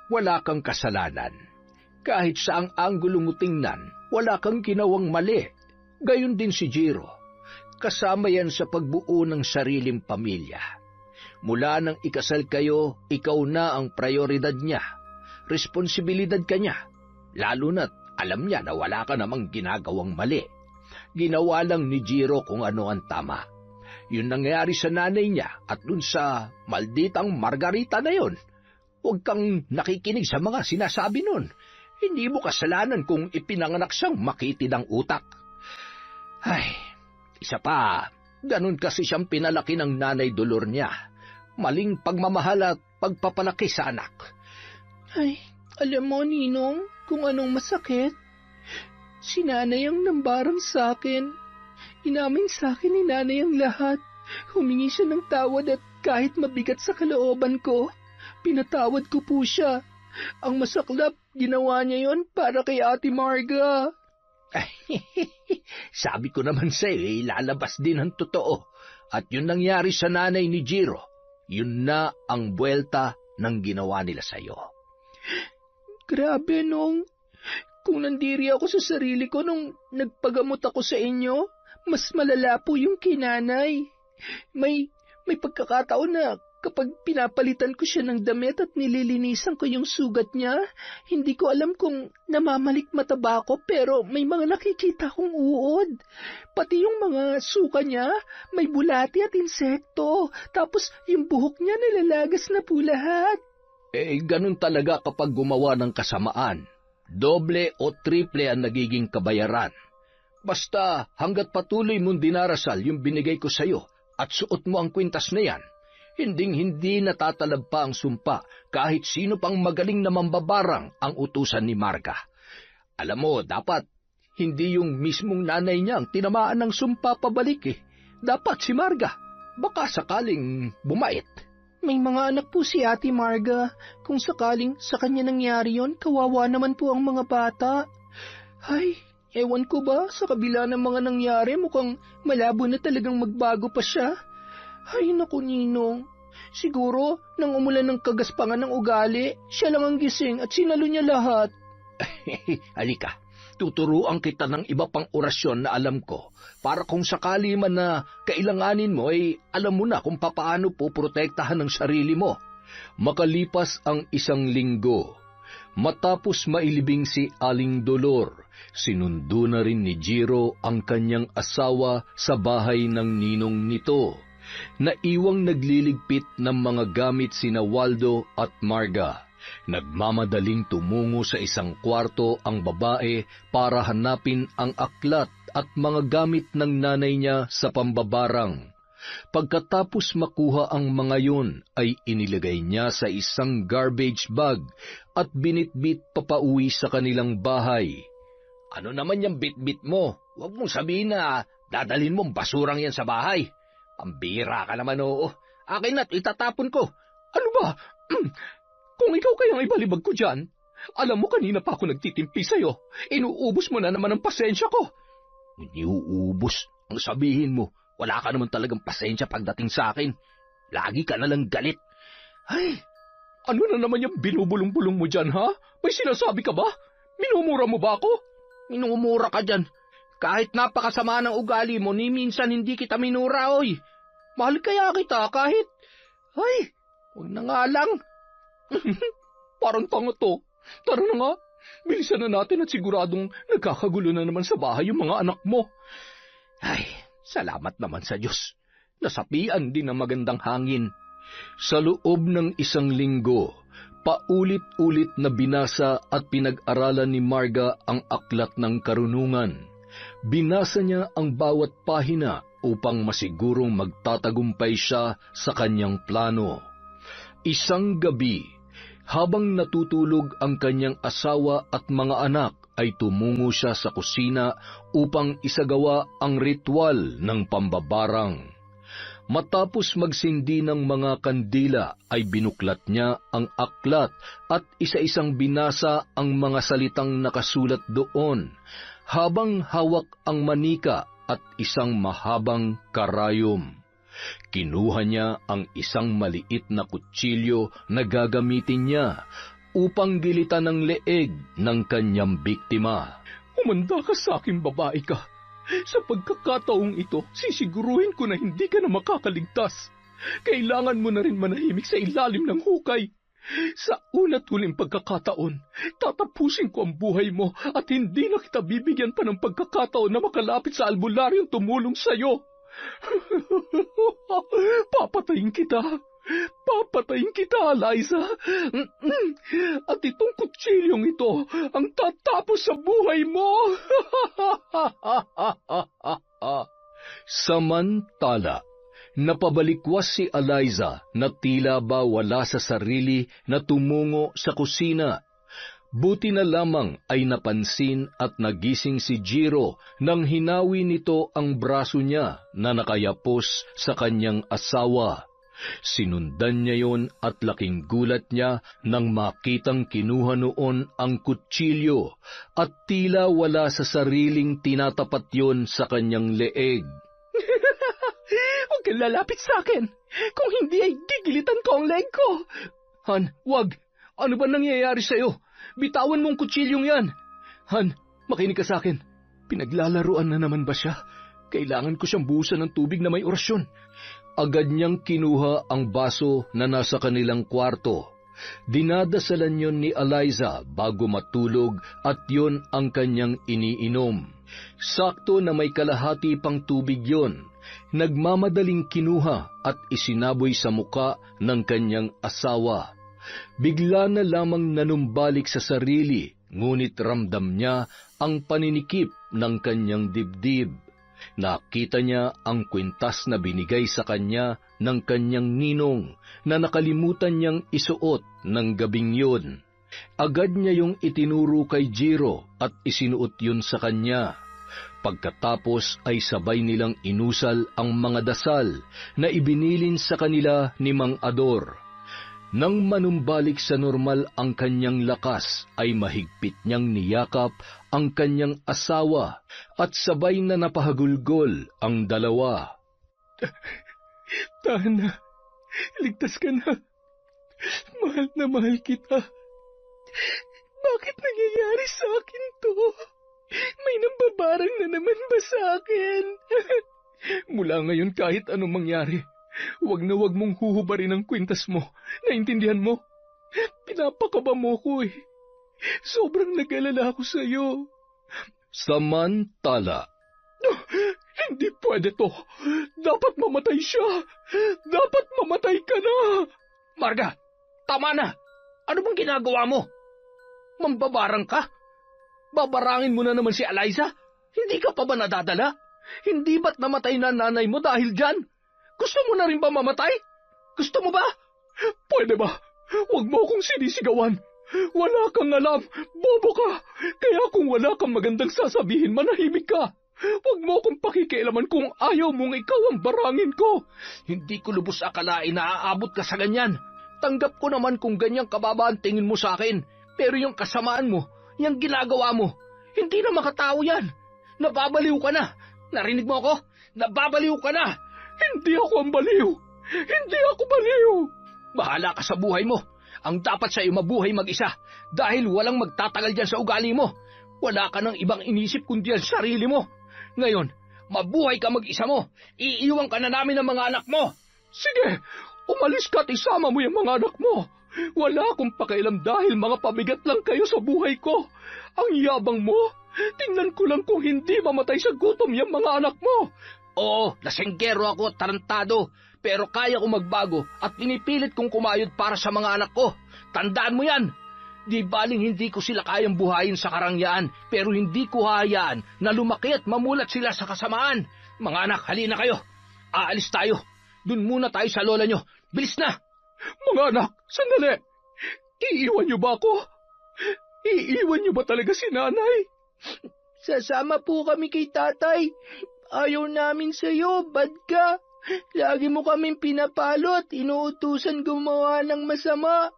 wala kang kasalanan. Kahit saang anggulo mo tingnan, wala kang ginawang mali. Gayon din si Jiro. Kasama yan sa pagbuo ng sariling pamilya. Mula nang ikasal kayo, ikaw na ang prioridad niya. Responsibilidad ka niya. Lalo na't alam niya na wala ka namang ginagawang mali. Ginawa lang ni Jiro kung ano ang tama. Yun nangyari sa nanay niya at dun sa malditang Margarita na yon. Huwag kang nakikinig sa mga sinasabi nun. Hindi mo kasalanan kung ipinanganak siyang makitid ang utak. Ay, isa pa, ganun kasi siyang pinalaki ng nanay Dolor niya. Maling pagmamahal at pagpapalaki sa anak. Ay, alam mo, Ninong, kung anong masakit? Si nanay ang nambarang sa akin. Inamin sa akin ni nanay ang lahat. Humingi siya ng tawad at kahit mabigat sa kalooban ko, pinatawad ko po siya. Ang masaklap, ginawa niya yon para kay Ate Marga. Sabi ko naman sa'yo, lalabas din ang totoo. At yun nangyari sa nanay ni Jiro. Yun na ang buwelta ng ginawa nila sa'yo. Grabe, Nong. Kung nandiri ako sa sarili ko nung nagpagamot ako sa inyo, mas malala po yung kinanay. May pagkakataon na kapag pinapalitan ko siya ng damit at nililinisan ko yung sugat niya, hindi ko alam kung namamalikmata ba ako pero may mga nakikita kong uod. Pati yung mga suka niya, may bulati at insekto. Tapos yung buhok niya nalalagas na po lahat. Ganun talaga kapag gumawa ng kasamaan. Doble o triple ang nagiging kabayaran. Basta hanggat patuloy mong dinarasal yung binigay ko sa'yo at suot mo ang kwintas na yan, hinding-hindi natatalab pa ang sumpa kahit sino pang magaling na mambabarang ang utusan ni Marga. Alam mo, dapat hindi yung mismong nanay niya ang tinamaan ng sumpa pabalik . Dapat si Marga. Baka sakaling bumait. May mga anak po si Ate Marga. Kung sakaling sa kanya nangyari yon, kawawa naman po ang mga bata. Ay, ewan ko ba, sa kabila ng mga nangyari, mukhang malabo na talagang magbago pa siya. Ay, naku, Ninong. Siguro, nang umulan ng kagaspangan ng ugali, siya lang ang gising at sinalo niya lahat. Halika, tuturuan kita ng iba pang orasyon na alam ko, para kung sakali man na kailanganin mo, ay alam mo na kung papaano po protektahan ang sarili mo. Makalipas ang 1 linggo, matapos mailibing si Aling Dolor, sinundo na rin ni Jiro ang kanyang asawa sa bahay ng ninong nito. Naiwang nagliligpit ng mga gamit sina Waldo at Marga. Nagmamadaling tumungo sa isang kwarto ang babae para hanapin ang aklat at mga gamit ng nanay niya sa pambabarang. Pagkatapos makuha ang mga yun, ay inilagay niya sa isang garbage bag at binitbit papauwi sa kanilang bahay. Ano naman yung bitbit mo? Huwag mong sabihin na dadalhin mong basurang yan sa bahay. Pambira ka naman, oo. Akin na't itatapon ko. Ano ba? Kung ikaw kayang ibalibag ko dyan, alam mo kanina pa ako nagtitimpi sa'yo. Inuubos mo na naman ang pasensya ko. Iniuubos? Ang sabihin mo, wala ka naman talagang pasensya pagdating sa akin. Lagi ka nalang galit. Ay, ano na naman yung binubulong-bulong mo dyan, ha? May sinasabi ka ba? Minumura mo ba ako? Minumura ka dyan. Kahit napakasama ng ugali mo, ni minsan hindi kita minura, oy. Mahal kaya kita kahit... Ay, huwag na nga lang. Parang tanga to. Tara na nga, bilisan na natin at siguradong nagkakagulo na naman sa bahay yung mga anak mo. Ay, salamat naman sa Diyos. Nasapian din ng magandang hangin. Sa loob ng 1 linggo, paulit-ulit na binasa at pinag-aralan ni Marga ang aklat ng karunungan. Binasa niya ang bawat pahina upang masigurong magtatagumpay siya sa kanyang plano. Isang gabi, habang natutulog ang kanyang asawa at mga anak, ay tumungo siya sa kusina upang isagawa ang ritual ng pambabarang. Matapos magsindi ng mga kandila, ay binuklat niya ang aklat at isa-isang binasa ang mga salitang nakasulat doon, habang hawak ang manika at isang mahabang karayom. Kinuha niya ang isang maliit na kutsilyo na gagamitin niya upang gilitan ang leeg ng kanyang biktima. Umanda ka sa akin, babae ka. Sa pagkakataong ito, sisiguruhin ko na hindi ka na makakaligtas. Kailangan mo na rin manahimik sa ilalim ng hukay. Sa una't huling pagkakataon, tatapusin ko ang buhay mo at hindi na kita bibigyan pa ng pagkakataon na makalapit sa albularyong tumulong sa'yo. Papatayin kita. Papatayin kita, Eliza. At itong kutsilyong ito ang tatapos sa buhay mo. Samantala, napabalikwas si Eliza na tila ba wala sa sarili na tumungo sa kusina. Buti na lamang ay napansin at nagising si Jiro nang hinawi nito ang braso niya na nakayapos sa kanyang asawa. Sinundan niya yon at laking gulat niya nang makitang kinuha noon ang kutsilyo at tila wala sa sariling tinatapat yon sa kanyang leeg. Huwag kang lalapit sa akin. Kung hindi ay gigilitan ko ang leg ko. Han, wag! Ano ba nangyayari sa'yo? Bitawan mo ang kutsilyong yan. Han, makinig ka sa akin. Pinaglalaruan na naman ba siya? Kailangan ko siyang buhusan ng tubig na may orasyon. Agad niyang kinuha ang baso na nasa kanilang kwarto. Dinadasalan yon ni Eliza bago matulog at yon ang kanyang iniinom. Sakto na may kalahati pang tubig yon. Nagmamadaling kinuha at isinaboy sa muka ng kanyang asawa. Bigla na lamang nanumbalik sa sarili, ngunit ramdam niya ang paninikip ng kanyang dibdib. Nakita niya ang kwintas na binigay sa kanya ng kanyang ninong na nakalimutan niyang isuot ng gabing yun. Agad niya yung itinuro kay Jiro at isinuot yun sa kanya. Pagkatapos ay sabay nilang inusal ang mga dasal na ibinilin sa kanila ni Mang Ador. Nang manumbalik sa normal ang kanyang lakas, ay mahigpit niyang niyakap ang kanyang asawa at sabay na napahagulgol ang dalawa. Tahan na. Ligtas ka na. Mahal kita. Bakit nangyayari sa akin to? May nambabarang na naman ba sa akin? Mula ngayon kahit anong mangyari, wag na wag mong huhubarin ang kwintas mo. Naintindihan mo? Pinapakaba mo ko eh. Sobrang nag-alala ako sa'yo. Samantala, Hindi pwede to. Dapat mamatay siya. Dapat mamatay ka na. Marga, tama na. Ano bang ginagawa mo? Mambabarang ka? Babarangin mo na naman si Eliza? Hindi ka pa ba nadadala? Hindi ba't namatay na nanay mo dahil dyan? Gusto mo na rin ba mamatay? Gusto mo ba? Pwede ba? Huwag mo akong sinisigawan. Wala kang alam. Bobo ka. Kaya kung wala kang magandang sasabihin, manahimik ka. Huwag mo akong pakikialaman kung ayaw mong ikaw ang barangin ko. Hindi ko lubos akalain na aabot ka sa ganyan. Tanggap ko naman kung ganyang kababa ang tingin mo sa akin. Pero yung kasamaan mo, yung ginagawa mo, hindi na makatao yan. Nababaliw ka na. Narinig mo ako? Nababaliw ka na. Hindi ako ang baliw. Hindi ako baliw. Bahala ka sa buhay mo. Ang dapat sa iyo mabuhay mag-isa dahil walang magtatagal dyan sa ugali mo. Wala ka ng ibang inisip kundi ang sarili mo. Ngayon, mabuhay ka mag-isa mo. Iiwan ka na namin ng mga anak mo. Sige, umalis ka at isama mo yung mga anak mo. Wala akong pakialam dahil mga pabigat lang kayo sa buhay ko. Ang yabang mo. Tingnan ko lang kung hindi mamatay sa gutom yung mga anak mo. Oo, lasenggero ako at tarantado. Pero kaya ko magbago at pinipilit kong kumayod para sa mga anak ko. Tandaan mo yan. Di baling hindi ko sila kayang buhayin sa karangyaan, pero hindi ko hayaan na lumaki at mamulat sila sa kasamaan. Mga anak, halina kayo. Aalis tayo. Dun muna tayo sa lola nyo. Bilis na! Mga anak, sandali. Iiwan niyo ba ako? Iiwan niyo ba talaga si nanay? Sasama po kami kay tatay. Ayaw namin sa'yo, bad ka. Lagi mo kaming pinapalo at inuutusan gumawa ng masama.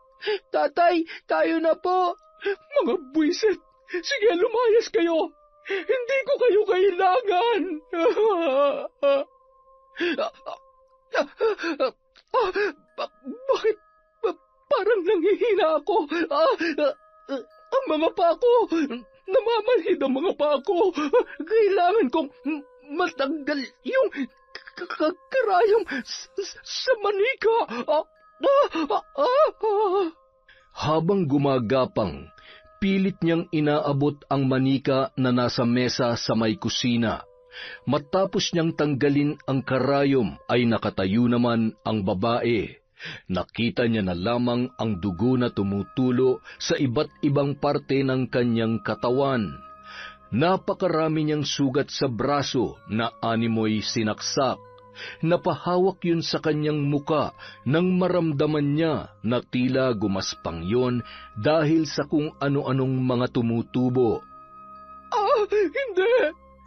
Tatay, tayo na po. Mga buwisit, sige lumayas kayo. Hindi ko kayo kailangan. Bakit parang nanghihina ako? Ang mga pako, namamanhid ang mga pako. Kailangan kong matanggal yung karayom sa manika. Habang gumagapang, pilit niyang inaabot ang manika na nasa mesa sa may kusina. Matapos niyang tanggalin ang karayom ay nakatayo naman ang babae. Nakita niya na lamang ang dugo na tumutulo sa iba't ibang parte ng kanyang katawan. Napakarami niyang sugat sa braso na animoy sinaksak. Napahawak yun sa kanyang muka nang maramdaman niya na tila gumaspang yon dahil sa kung ano-anong mga tumutubo. Hindi!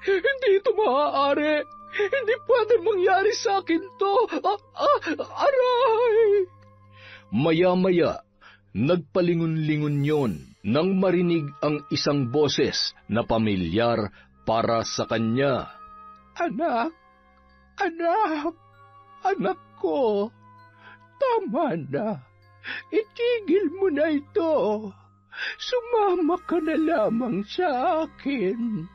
Hindi ito maaari! Hindi pwede mangyari sa akin to! Aray! Maya-maya, nagpalingon-lingon yon nang marinig ang isang boses na pamilyar para sa kanya. Anak ko, tama na. Itigil mo na ito. Sumama ka na lamang sa akin.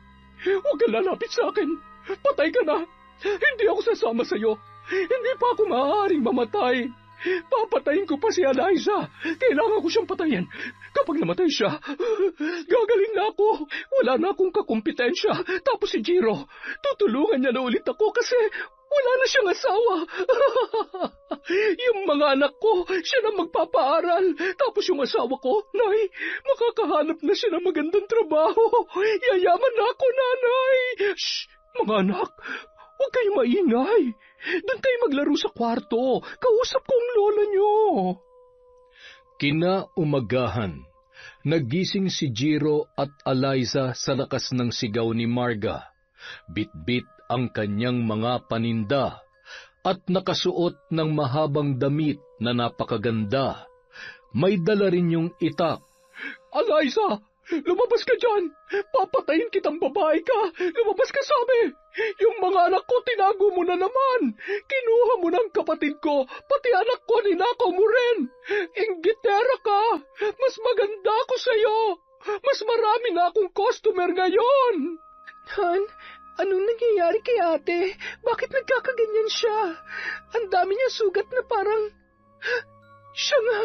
Huwag ka lalapit sa akin. Patay ka na. Hindi ako sasama sa iyo. Hindi pa ako maaaring mamatay. Papatayin ko pa si Eliza. Kailangan ko siyang patayin. Kapag namatay siya, gagaling na ako. Wala na akong kakumpetensya. Tapos si Jiro, tutulungan niya na ulit ako kasi wala na siyang asawa. Yung mga anak ko, siya na magpapaaral. Tapos yung asawa ko, Nay, makakahanap na siya ng magandang trabaho. Yayaman na ako, Nanay. Shh! Mga anak, huwag kayong maingay. Doon kayo maglaro sa kwarto. Kausap ko ang lola niyo. Kinaumagahan, nagising si Jiro at Eliza sa lakas ng sigaw ni Marga. Bitbit ang kanyang mga paninda at nakasuot ng mahabang damit na napakaganda. May dala rin yung itak. Eliza, lumabas ka dyan! Papatayin kitang babae ka! Lumabas ka, sabi! Yung mga anak ko, tinago mo na naman! Kinuha mo ng kapatid ko, pati anak ko, ninakaw mo rin! Inggitera ka! Mas maganda ako sa'yo! Mas marami na akong customer ngayon! Han, anong nangyayari kay ate? Bakit nagkakaganyan siya? Ang dami niya sugat na parang... Siya nga!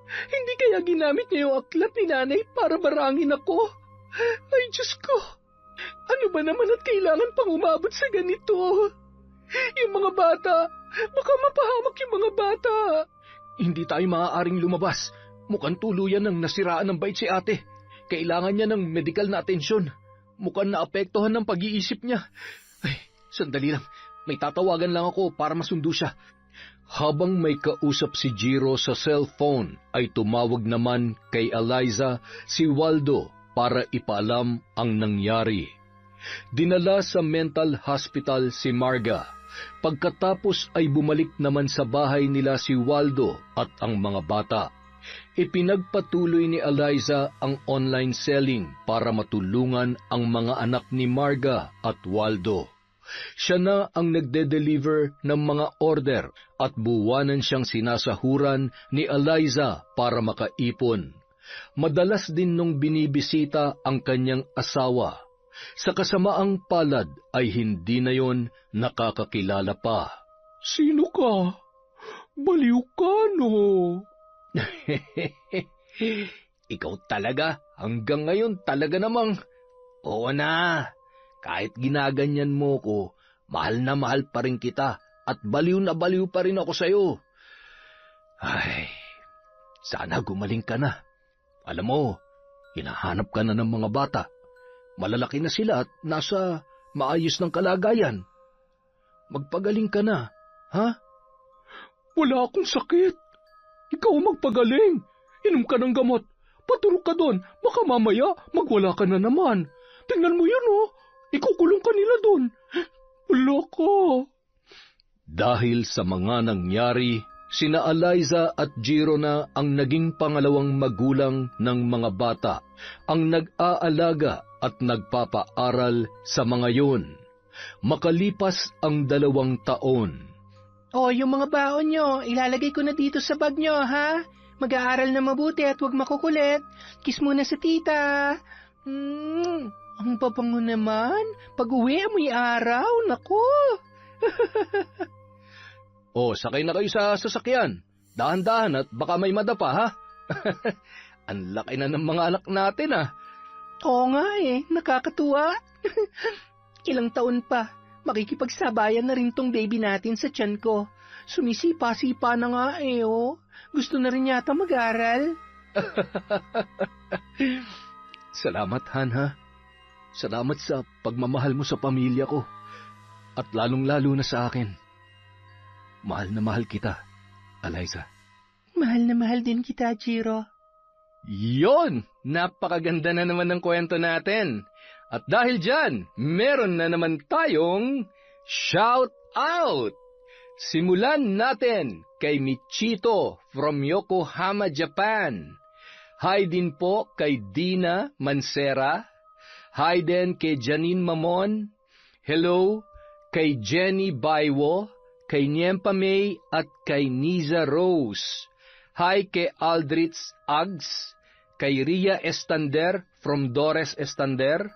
Hindi kaya ginamit niya yung aklat ni nanay para barangin ako? Ay, Diyos ko! Ano ba naman at kailangan pang umabot sa ganito? Yung mga bata, baka mapahamak yung mga bata. Hindi tayo maaaring lumabas. Mukhang tuluyan ng nasiraan ng bait si ate. Kailangan niya ng medikal na atensyon. Mukhang naapektuhan ng pag-iisip niya. Ay, sandali lang. May tatawagan lang ako para masundo siya. Habang may kausap si Jiro sa cellphone, ay tumawag naman kay Eliza si Waldo para ipaalam ang nangyari. Dinala sa mental hospital si Marga. Pagkatapos ay bumalik naman sa bahay nila si Waldo at ang mga bata. Ipinagpatuloy ni Eliza ang online selling para matulungan ang mga anak ni Marga at Waldo. Siya na ang nagde-deliver ng mga order at buwanan siyang sinasahuran ni Eliza para makaipon. Madalas din nung binibisita ang kanyang asawa. Sa kasamaang palad ay hindi na yon nakakakilala pa. Sino ka? Baliw ka, no? Ikaw talaga, hanggang ngayon talaga namang. Oo na. Kahit ginaganyan mo ko, mahal na mahal pa rin kita at baliw na baliw pa rin ako sa'yo. Ay, sana gumaling ka na. Alam mo, hinahanap ka na ng mga bata. Malalaki na sila at nasa maayos ng kalagayan. Magpagaling ka na, ha? Wala akong sakit. Ikaw magpagaling. Inom ka ng gamot. Patulog ka doon. Baka mamaya magwala ka na naman. Tingnan mo yun, oh. Ikukulong ka nila doon. Wala ka. Dahil sa mga nangyari, sina Eliza at Jiro na ang naging pangalawang magulang ng mga bata, ang nag-aalaga at nagpapaaral sa mga yon. Makalipas ang 2 taon, O, yung mga baon nyo, ilalagay ko na dito sa bag nyo, ha? Mag-aaral na mabuti at huwag makukulit. Kiss muna sa tita. Ang pabango naman. Pag-uwi, amoy araw. Naku. Sakay na kayo sa sasakyan. Dahan-dahan at baka may madapa, ha? Ang laki na ng mga anak natin, ah. Oo nga nakakatuwa. Ilang taon pa, makikipagsabayan na rin tong baby natin sa tiyan ko. Sumisipa-sipa na nga Gusto na rin yata mag-aral. Salamat, Han, ha? Salamat sa pagmamahal mo sa pamilya ko. At lalong-lalo na sa akin. Mahal na mahal kita, Eliza. Mahal na mahal din kita, Jiro. Yon! Napakaganda na naman ng kwento natin. At dahil dyan, meron na naman tayong shout out! Simulan natin kay Michito from Yokohama, Japan. Hi din po kay Dina Mansera. Hi din kay Janine Mamon. Hello kay Jenny Baywo, kay Niempa May at kay Niza Rose. Hi kay Aldrich Ags, kay Ria Estander from Dores Estander.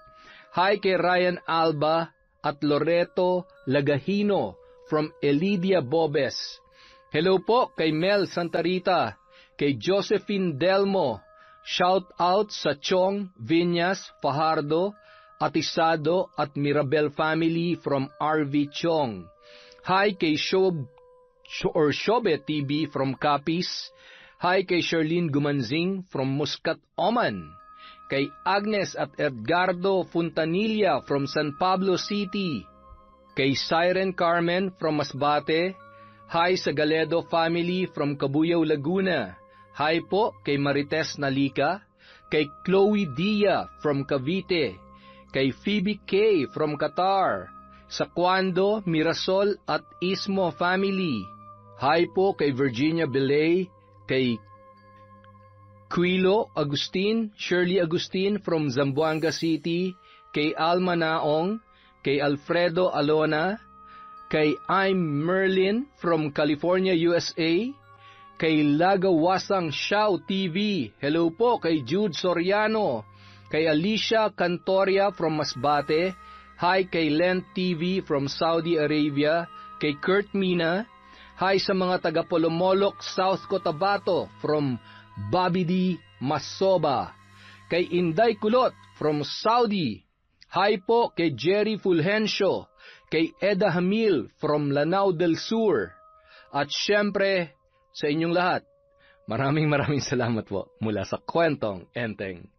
Hi kay Ryan Alba at Loreto Lagahino from Elidia Bobes. Hello po kay Mel Santarita, kay Josephine Delmo. Shout out sa Chong, Viñas, Fajardo, Atisado at Mirabel family from RV Chong. Hi kay Shobe TV from Capiz. Hi kay Sherlyn Gumanzing from Muscat, Oman. Kay Agnes at Edgardo Fontanilla from San Pablo City. Kay Siren Carmen from Masbate. Hi sa Galedo family from Cabuyao, Laguna. Hi po kay Marites Nalika. Kay Chloe Dia from Cavite. Kay Phoebe K from Qatar. Sa Cuando, Mirasol at Ismo family. Hi po kay Virginia Belay. Kay Quilo Agustin, Shirley Agustin from Zamboanga City. Kay Alma Naong. Kay Alfredo Alona, kay I'm Merlin from California, USA, kay Lagawasang Xiao TV, hello po kay Jude Soriano, kay Alicia Cantoria from Masbate, hi kay Lent TV from Saudi Arabia, kay Kurt Mina, hi sa mga taga Polomolok, South Cotabato from Bobby D. Masoba, kay Inday Kulot from Saudi. Hi po kay Jerry Fulgencio, kay Eda Hamil from Lanao del Sur. At syempre, sa inyong lahat, maraming salamat po mula sa Kwentong Enteng.